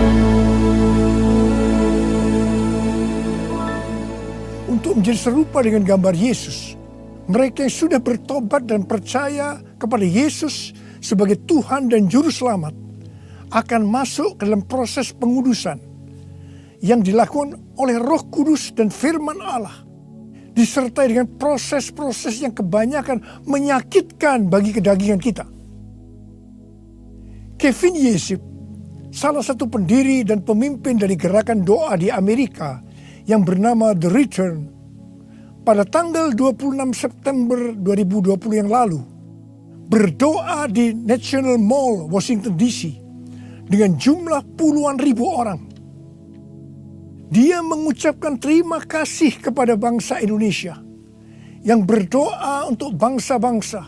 Untuk menjadi serupa dengan gambar Yesus, mereka yang sudah bertobat dan percaya kepada Yesus sebagai Tuhan dan Juru Selamat akan masuk ke dalam proses pengudusan yang dilakukan oleh Roh Kudus dan firman Allah, disertai dengan proses-proses yang kebanyakan menyakitkan bagi kedagingan kita. Kevin Yesip, salah satu pendiri dan pemimpin dari gerakan doa di Amerika yang bernama The Return, pada tanggal 26 September 2020 yang lalu, berdoa di National Mall, Washington DC, dengan jumlah puluhan ribu orang. Dia mengucapkan terima kasih kepada bangsa Indonesia yang berdoa untuk bangsa-bangsa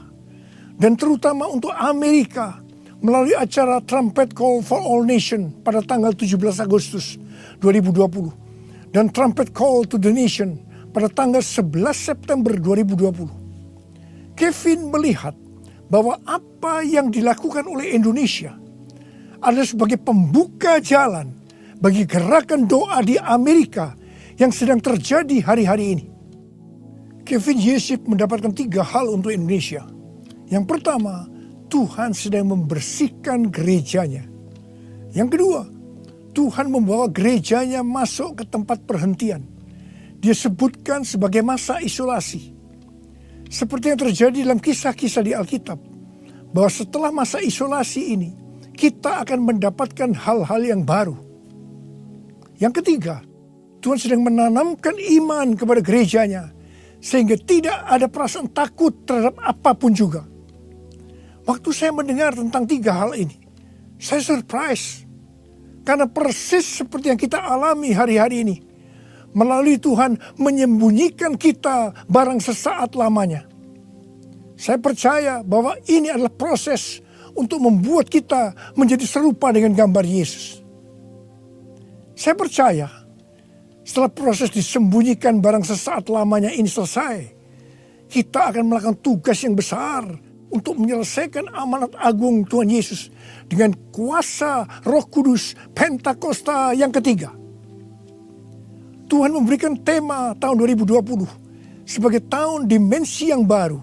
dan terutama untuk Amerika melalui acara Trumpet Call for All Nation pada tanggal 17 Agustus 2020 dan Trumpet Call to the Nation pada tanggal 11 September 2020. Kevin melihat bahwa apa yang dilakukan oleh Indonesia adalah sebagai pembuka jalan bagi gerakan doa di Amerika yang sedang terjadi hari-hari ini. Kevin Yesip mendapatkan 3 hal untuk Indonesia. Yang pertama, Tuhan sedang membersihkan gerejanya. Yang kedua, Tuhan membawa gerejanya masuk ke tempat perhentian. Dia sebutkan sebagai masa isolasi. Seperti yang terjadi dalam kisah-kisah di Alkitab, bahwa setelah masa isolasi ini, kita akan mendapatkan hal-hal yang baru. Yang ketiga, Tuhan sedang menanamkan iman kepada gerejanya, sehingga tidak ada perasaan takut terhadap apapun juga. Waktu saya mendengar tentang 3 hal ini, saya surprise. Karena persis seperti yang kita alami hari-hari ini, melalui Tuhan menyembunyikan kita barang sesaat lamanya. Saya percaya bahwa ini adalah proses untuk membuat kita menjadi serupa dengan gambar Yesus. Saya percaya setelah proses disembunyikan barang sesaat lamanya ini selesai, kita akan melakukan tugas yang besar untuk menyelesaikan amanat agung Tuhan Yesus dengan kuasa Roh Kudus Pentakosta yang ketiga. Tuhan memberikan tema tahun 2020 sebagai tahun dimensi yang baru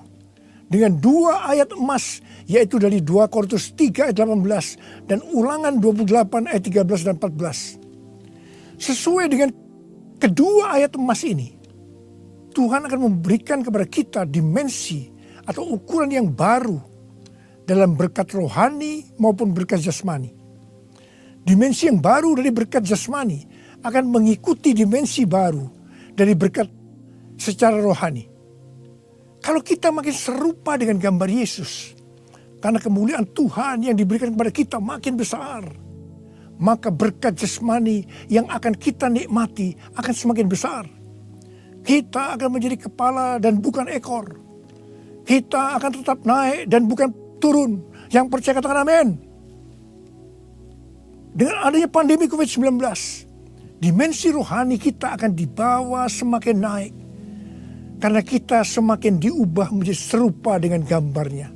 dengan 2 ayat emas, yaitu dari 2 Korintus 3 ayat 18 dan Ulangan 28 ayat 13 dan 14. Sesuai dengan kedua ayat emas ini, Tuhan akan memberikan kepada kita dimensi atau ukuran yang baru dalam berkat rohani maupun berkat jasmani. Dimensi yang baru dari berkat jasmani akan mengikuti dimensi baru dari berkat secara rohani. Kalau kita makin serupa dengan gambar Yesus, karena kemuliaan Tuhan yang diberikan kepada kita makin besar, maka berkat jasmani yang akan kita nikmati akan semakin besar. Kita akan menjadi kepala dan bukan ekor. Kita akan tetap naik dan bukan turun. Yang percaya katakan amin. Dengan adanya pandemi COVID-19, dimensi rohani kita akan dibawa semakin naik. Karena kita semakin diubah menjadi serupa dengan gambarnya.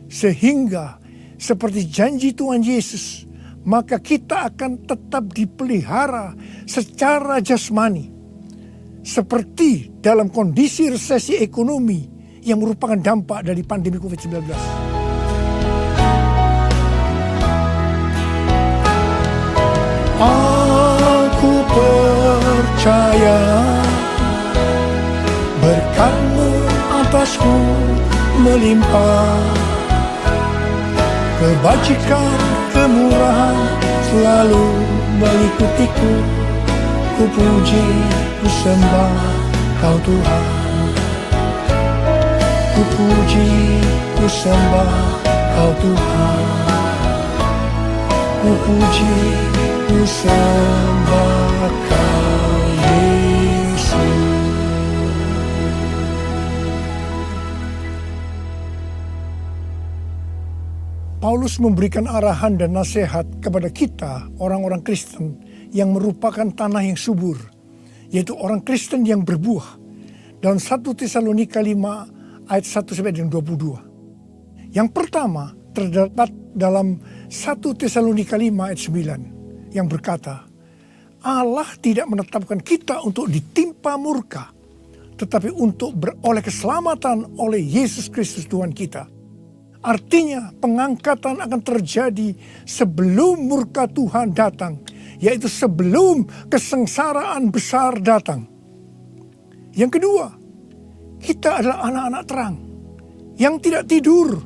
Sehingga seperti janji Tuhan Yesus, maka kita akan tetap dipelihara secara jasmani. Seperti dalam kondisi resesi ekonomi yang merupakan dampak dari pandemi COVID-19. Aku percaya berkat-Mu atasku melimpah, kebajikan, kemurahan selalu mengikutiku. Ku puji, ku sembah Kau Tuhan. Ku puji, ku sembah Kau Tuhan. Ku puji, ku sembah Kau Yesus. Paulus memberikan arahan dan nasihat kepada kita, orang-orang Kristen yang merupakan tanah yang subur, yaitu orang Kristen yang berbuah. Dalam 1 Tesalonika 5 ayat 1-22. Yang pertama terdapat dalam 1 Tesalonika 5 ayat 9 yang berkata, Allah tidak menetapkan kita untuk ditimpa murka, tetapi untuk beroleh keselamatan oleh Yesus Kristus Tuhan kita. Artinya pengangkatan akan terjadi sebelum murka Tuhan datang, yaitu sebelum kesengsaraan besar datang. Yang kedua, kita adalah anak-anak terang yang tidak tidur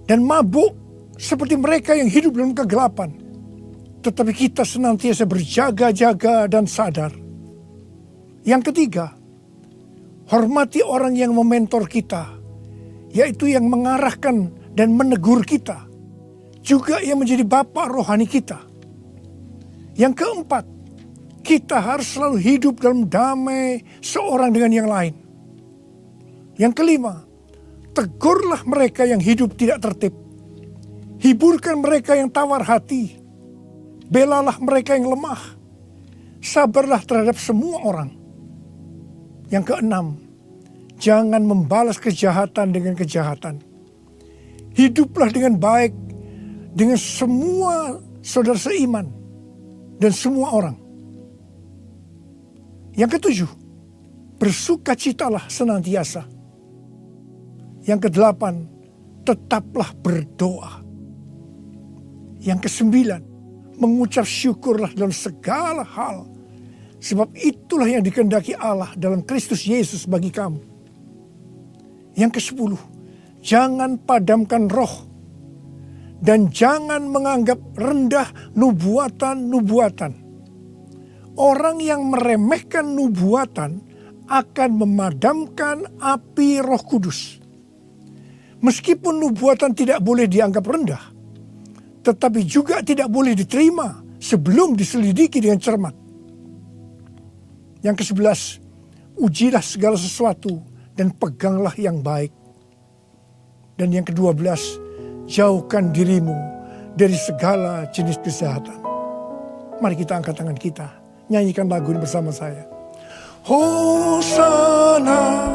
dan mabuk seperti mereka yang hidup dalam kegelapan. Tetapi kita senantiasa berjaga-jaga dan sadar. Yang ketiga, hormati orang yang mementor kita, yaitu yang mengarahkan dan menegur kita, juga yang menjadi bapa rohani kita. Yang keempat, kita harus selalu hidup dalam damai seorang dengan yang lain. Yang kelima, tegurlah mereka yang hidup tidak tertib. Hiburkan mereka yang tawar hati. Belalah mereka yang lemah. Sabarlah terhadap semua orang. Yang keenam, jangan membalas kejahatan dengan kejahatan. Hiduplah dengan baik dengan semua saudara seiman dan semua orang. Yang ketujuh, bersukacitalah senantiasa. Yang kedelapan, tetaplah berdoa. Yang kesembilan, mengucap syukurlah dalam segala hal, sebab itulah yang dikehendaki Allah dalam Kristus Yesus bagi kamu. Yang kesepuluh, jangan padamkan roh dan jangan menganggap rendah nubuatan-nubuatan. Orang yang meremehkan nubuatan akan memadamkan api Roh Kudus. Meskipun nubuatan tidak boleh dianggap rendah, tetapi juga tidak boleh diterima sebelum diselidiki dengan cermat. Yang ke-11, ujilah segala sesuatu dan peganglah yang baik. Dan yang ke-12, jauhkan dirimu dari segala jenis kejahatan. Mari kita angkat tangan kita, nyanyikan lagu ini bersama saya. Hosana,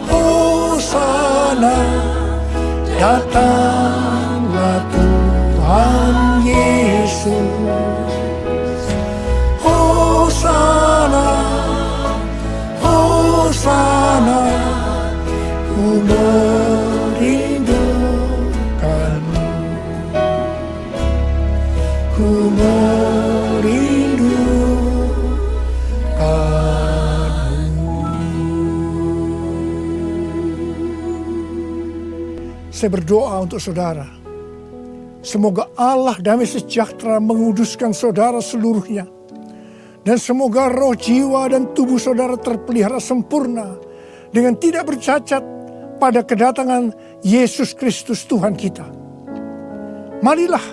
Hosana, datanglah Tuhan Yesus. Hosana, Hosana, ku merindukanmu, ku merindukanmu. Saya berdoa untuk saudara. Semoga Allah damai sejahtera menguduskan saudara seluruhnya. Dan semoga roh, jiwa, dan tubuh saudara terpelihara sempurna dengan tidak bercacat pada kedatangan Yesus Kristus Tuhan kita. Marilah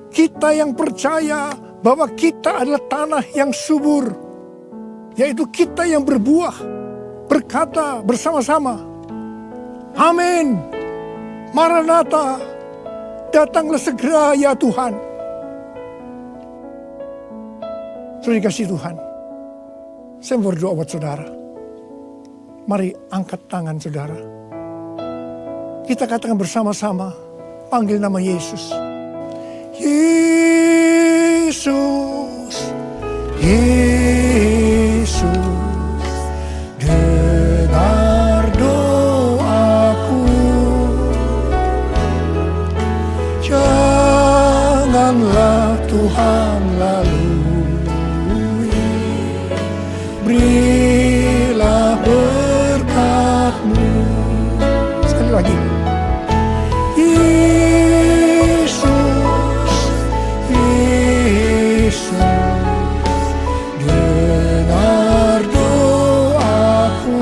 kita yang percaya bahwa kita adalah tanah yang subur, yaitu kita yang berbuah, berkata bersama-sama, amin, Maranatha, datanglah segera ya Tuhan. Terima kasih Tuhan. Saya berdoa buat saudara. Mari angkat tangan saudara. Kita katakan bersama-sama, Panggil nama Yesus. Yesus, Yesus, dengar doaku. Janganlah Tuhan lalui, berilah berkat-Mu. Sekali lagi. Yesus, Yesus, dengar doaku.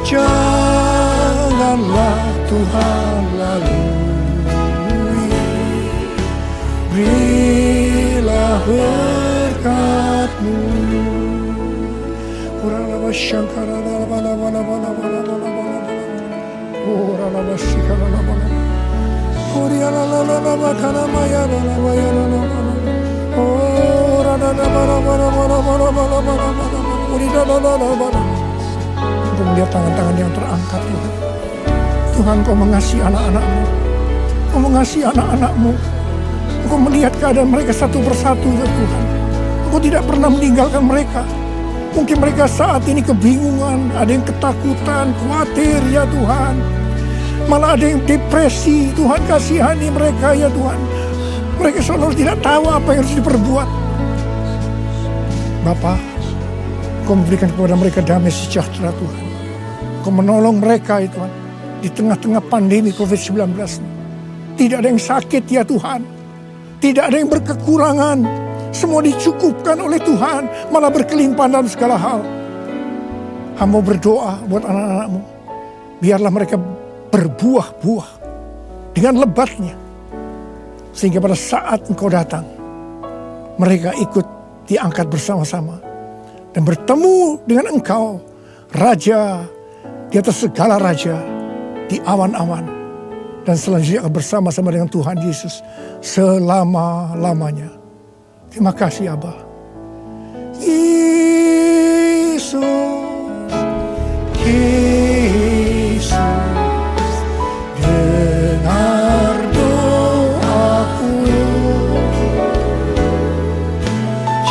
Janganlah Tuhan lalui, berilah berkat-Mu. Uralaba shankara bala bala bala bala bala bala. Uralaba shikara bala. Urialala kana maya bala maya bala. Uralala bala bala bala bala bala bala bala. Urilala bala. Untuk melihat tangan-tangan yang terangkat, Tuhan. Tuhan, Kau mengasihi anak-anak-Mu. Kau mengasihi anak-anak-Mu. Engkau melihat keadaan mereka satu persatu, ya Tuhan. Engkau tidak pernah meninggalkan mereka. Mungkin mereka saat ini kebingungan, ada yang ketakutan, khawatir, ya Tuhan. Malah ada yang depresi, Tuhan kasihani mereka, ya Tuhan. Mereka seolah tidak tahu apa yang harus diperbuat. Bapa, Kau memberikan kepada mereka damai sejahtera, Tuhan. Kau menolong mereka, ya Tuhan, di tengah-tengah pandemi COVID-19. Tidak ada yang sakit, ya Tuhan. Tidak ada yang berkekurangan. Semua dicukupkan oleh Tuhan, malah berkelimpahan dalam segala hal. Hamba berdoa buat anak-anak-Mu. Biarlah mereka berbuah-buah dengan lebatnya. Sehingga pada saat Engkau datang, mereka ikut diangkat bersama-sama. Dan bertemu dengan Engkau, Raja di atas segala raja, di awan-awan. Dan selanjutnya akan bersama-sama dengan Tuhan Yesus selama-lamanya. Terima kasih Abah. Yesus, Yesus, dengar doaku.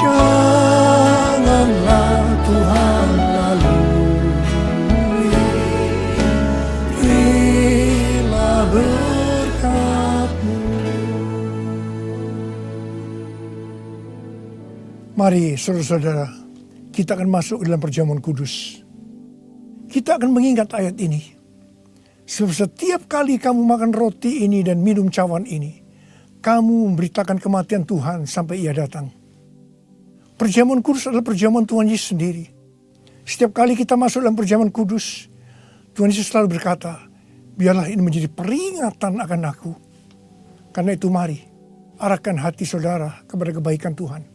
Janganlah Tuhan lalui, berilah berkat-Mu. Mari saudara-saudara, kita akan masuk ke dalam perjamuan kudus. Kita akan mengingat ayat ini. Sebab setiap kali kamu makan roti ini dan minum cawan ini, kamu memberitakan kematian Tuhan sampai Ia datang. Perjamuan kudus adalah perjamuan Tuhan Yesus sendiri. Setiap kali kita masuk dalam perjamuan kudus, Tuhan Yesus selalu berkata, biarlah ini menjadi peringatan akan aku. Karena itu mari, arahkan hati saudara kepada kebaikan Tuhan.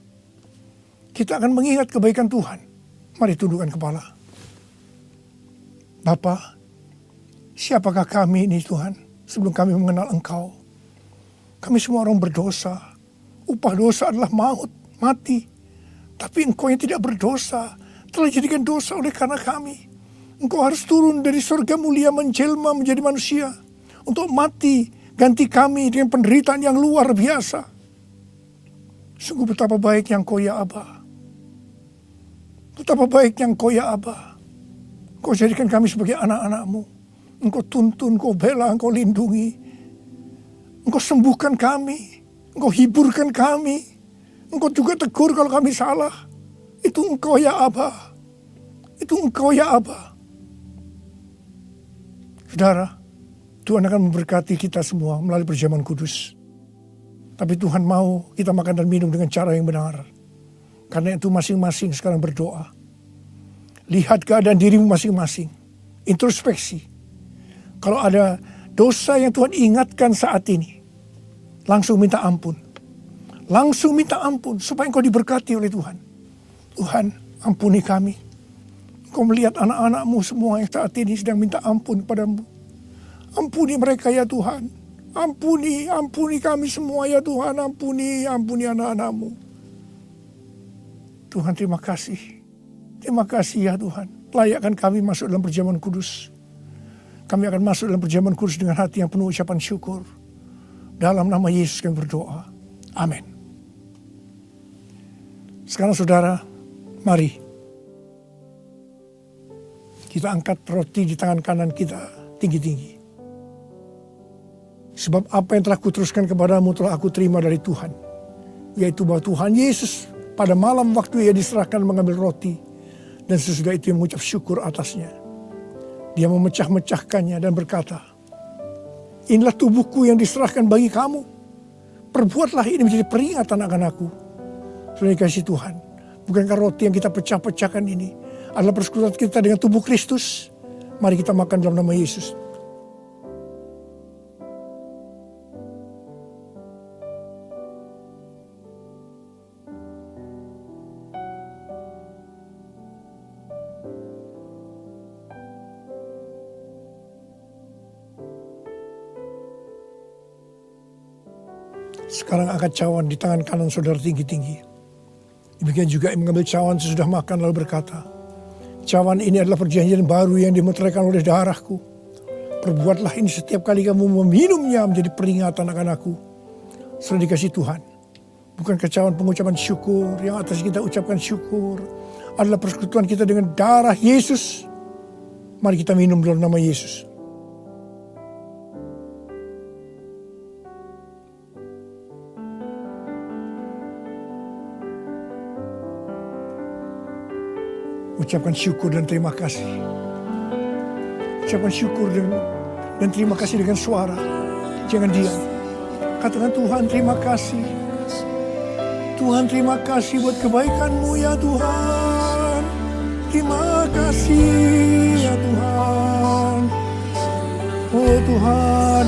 Kita akan mengingat kebaikan Tuhan. Mari tundukkan kepala. Bapa, siapakah kami ini Tuhan sebelum kami mengenal Engkau? Kami semua orang berdosa. Upah dosa adalah maut, mati. Tapi Engkau yang tidak berdosa telah dijadikan dosa oleh karena kami. Engkau harus turun dari surga mulia menjelma menjadi manusia untuk mati ganti kami dengan penderitaan yang luar biasa. Sungguh betapa baiknya Engkau ya Aba. Betapa baiknya Engkau ya Aba. Engkau jadikan kami sebagai anak-anak-Mu. Engkau tuntun, Engkau bela, Engkau lindungi. Engkau sembuhkan kami. Engkau hiburkan kami. Engkau juga tegur kalau kami salah. Itu Engkau ya Aba. Itu Engkau ya Aba. Saudara, Tuhan akan memberkati kita semua melalui perjamuan kudus. Tapi Tuhan mau kita makan dan minum dengan cara yang benar. Karena itu masing-masing sekarang berdoa. Lihat keadaan dirimu masing-masing. Introspeksi. Kalau ada dosa yang Tuhan ingatkan saat ini, langsung minta ampun. Langsung minta ampun supaya engkau diberkati oleh Tuhan. Tuhan, ampuni kami. Engkau melihat anak-anak-Mu semua yang saat ini sedang minta ampun kepadamu. Ampuni mereka ya Tuhan. Ampuni kami semua ya Tuhan. Ampuni anak-anak-Mu. Tuhan terima kasih. Terima kasih ya Tuhan. Layakkan kami masuk dalam perjamuan kudus. Kami akan masuk dalam perjamuan kudus dengan hati yang penuh ucapan syukur. Dalam nama Yesus kami berdoa. Amin. Sekarang saudara, mari kita angkat roti di tangan kanan kita tinggi-tinggi. Sebab apa yang telah kuteruskan kepadamu telah aku terima dari Tuhan. Yaitu bahwa Tuhan Yesus pada malam waktu ia diserahkan mengambil roti. Dan sesudah itu ia mengucap syukur atasnya. Dia memecah-mecahkannya dan berkata, inilah tubuhku yang diserahkan bagi kamu. Perbuatlah ini menjadi peringatan akan aku. Saudara dikasihi Tuhan, bukankah roti yang kita pecah-pecahkan ini adalah persekutuan kita dengan tubuh Kristus? Mari kita makan dalam nama Yesus. Sekarang angkat cawan di tangan kanan saudara tinggi-tinggi. Demikian juga yang mengambil cawan sesudah makan lalu berkata, cawan ini adalah perjanjian baru yang dimeteraikan oleh darahku. Perbuatlah ini setiap kali kamu meminumnya menjadi peringatan akan aku. Saudara dikasihi Tuhan, bukankah cawan pengucapan syukur yang atas kita ucapkan syukur adalah persekutuan kita dengan darah Yesus? Mari kita minum dalam nama Yesus. Ucapkan syukur dan terima kasih. Ucapkan syukur dan terima kasih dengan suara. Jangan diam. Katakan, Tuhan terima kasih. Tuhan terima kasih buat kebaikan-Mu ya Tuhan. Terima kasih ya Tuhan. Oh Tuhan,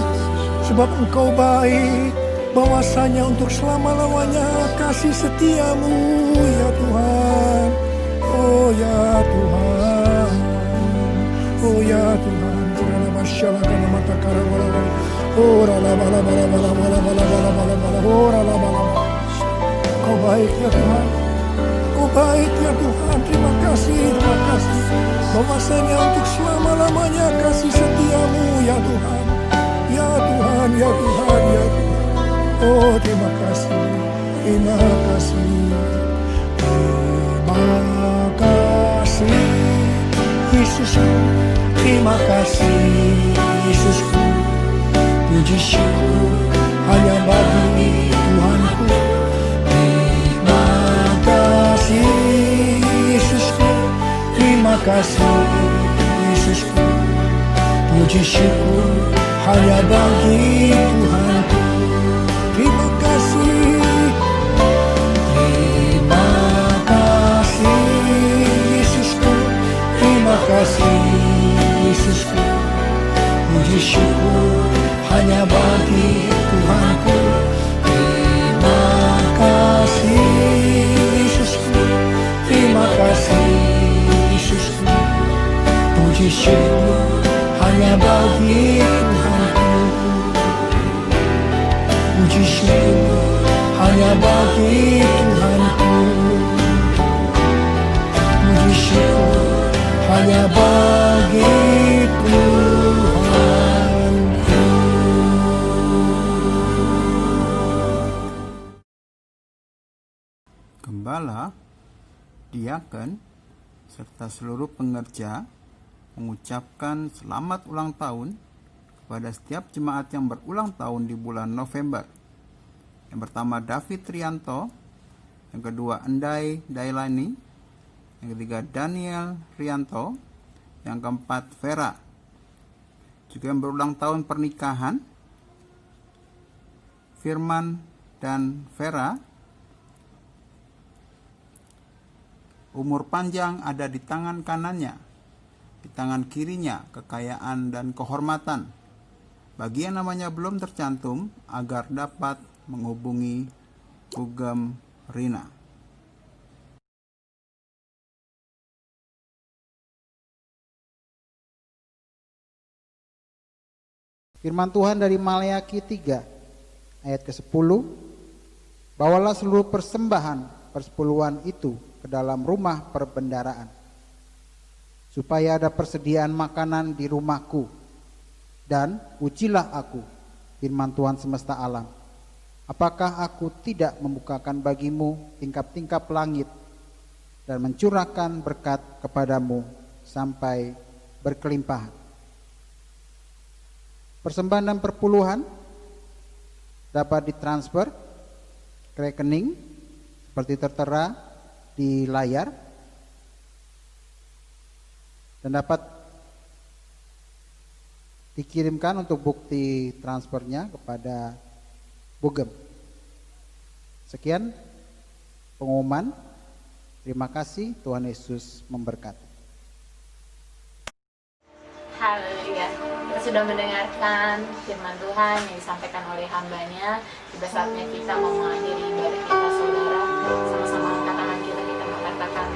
sebab Engkau baik. Bahwasanya untuk selama-lamanya kasih setiamu ya Tuhan. Oh ya Tuhan, oh ya Tuhan, karena masyaallah karena mata karang oh rala bala bala bala bala bala bala bala bala oh rala bala. Kau baik ya Tuhan, Kau baik ya Tuhan, terima kasih. Bahwasanya untuk selama-lamanya kasih setiamu ya Tuhan, ya Tuhan, ya Tuhan, ya Tuhan. Oh terima kasih, terima kasih. Terima kasih Yesusku, terima kasih Yesusku. Puji syukur hanya bagi Tuhanku. Terima kasih Yesusku, terima kasih Yesusku. Puji syukur hanya bagi Tuhanku. Terima kasih. Terima kasih Yesusku, puji syukur hanya bagi Tuhanku. Terima kasih Yesusku, terima kasih Yesusku, puji syukur hanya bagi Tuhanku. Puji syukur hanya bagi Tuhanku. Puji syukur hanya bagi Tuhanku. Gembala, diaken, serta seluruh pengerja mengucapkan selamat ulang tahun kepada setiap jemaat yang berulang tahun di bulan November. Yang pertama David Rianto, yang kedua Endai Dailani, yang ketiga Daniel Rianto, yang keempat Vera. Juga yang berulang tahun pernikahan Firman dan Vera. Umur panjang ada di tangan kanannya, di tangan kirinya kekayaan dan kehormatan. Bagi yang namanya belum tercantum agar dapat menghubungi Ugem Rina. Firman Tuhan dari Maleakhi 3 ayat ke-10. Bawalah seluruh persembahan persepuluhan itu ke dalam rumah perbendaraan, supaya ada persediaan makanan di rumahku Dan ujilah aku, firman Tuhan semesta alam. Apakah aku tidak membukakan bagimu tingkap-tingkap langit dan mencurahkan berkat kepadamu sampai berkelimpahan? Persembahan dan perpuluhan dapat ditransfer ke rekening seperti tertera di layar dan dapat dikirimkan untuk bukti transfernya kepada Bugem. Sekian pengumuman. Terima kasih, Tuhan Yesus memberkati. Haleluya. Kita sudah mendengarkan firman Tuhan yang disampaikan oleh hambanya. Tiba saatnya kita mau mengakhiri ibadah kita, saudara. Sama-sama angkat tangan kita mengatakan,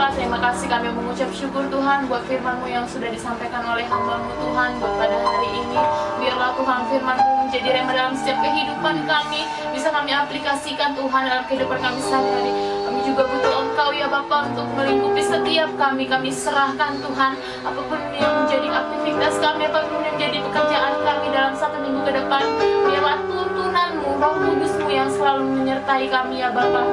terima kasih kami mengucap syukur Tuhan buat firman-Mu yang sudah disampaikan oleh hamba-Mu Tuhan buat pada hari ini. Biarlah Tuhan firman-Mu menjadi rema dalam setiap kehidupan kami, bisa kami aplikasikan Tuhan dalam kehidupan kami sehari-hari. Kami juga butuh Engkau ya Bapa untuk melingkupi setiap kami serahkan Tuhan. Apapun yang menjadi aktivitas kami, apapun yang menjadi pekerjaan kami dalam 1 minggu ke depan, biarlah tuntunan-Mu, Roh Kudus-Mu yang selalu menyertai kami ya Bapa.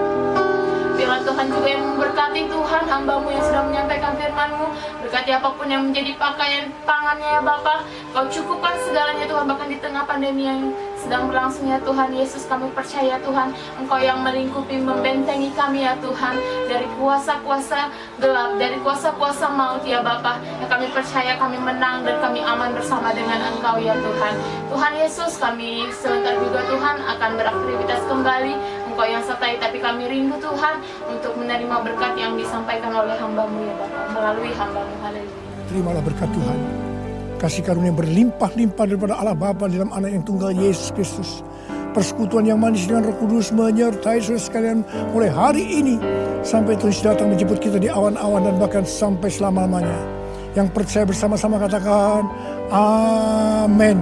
Biarlah Tuhan juga yang memberkati Tuhan hamba-Mu yang sedang menyampaikan firman-Mu. Berkati apapun yang menjadi pakaian tangannya ya Bapa. Kau cukupkan segalanya Tuhan, bahkan di tengah pandemi yang sedang berlangsung ya Tuhan Yesus. Kami percaya Tuhan, Engkau yang melingkupi, membentengi kami ya Tuhan, dari kuasa-kuasa gelap, dari kuasa-kuasa maut ya Bapa. Yang kami percaya kami menang dan kami aman bersama dengan Engkau ya Tuhan. Tuhan Yesus, kami sebentar juga Tuhan akan beraktivitas kembali. Engkau yang sertai, tapi kami rindu Tuhan untuk menerima berkat yang disampaikan oleh hamba-Mu ya Bapa, melalui hamba-Mu. Haleluya. Terimalah berkat Tuhan. Kasih karunia berlimpah-limpah daripada Allah Bapa dalam Anak yang tunggal Yesus Kristus. Persekutuan yang manis dengan Roh Kudus menyertai saudara sekalian mulai hari ini sampai Tuhan datang menjemput kita di awan-awan dan bahkan sampai selama-lamanya. Yang percaya bersama-sama katakan amin.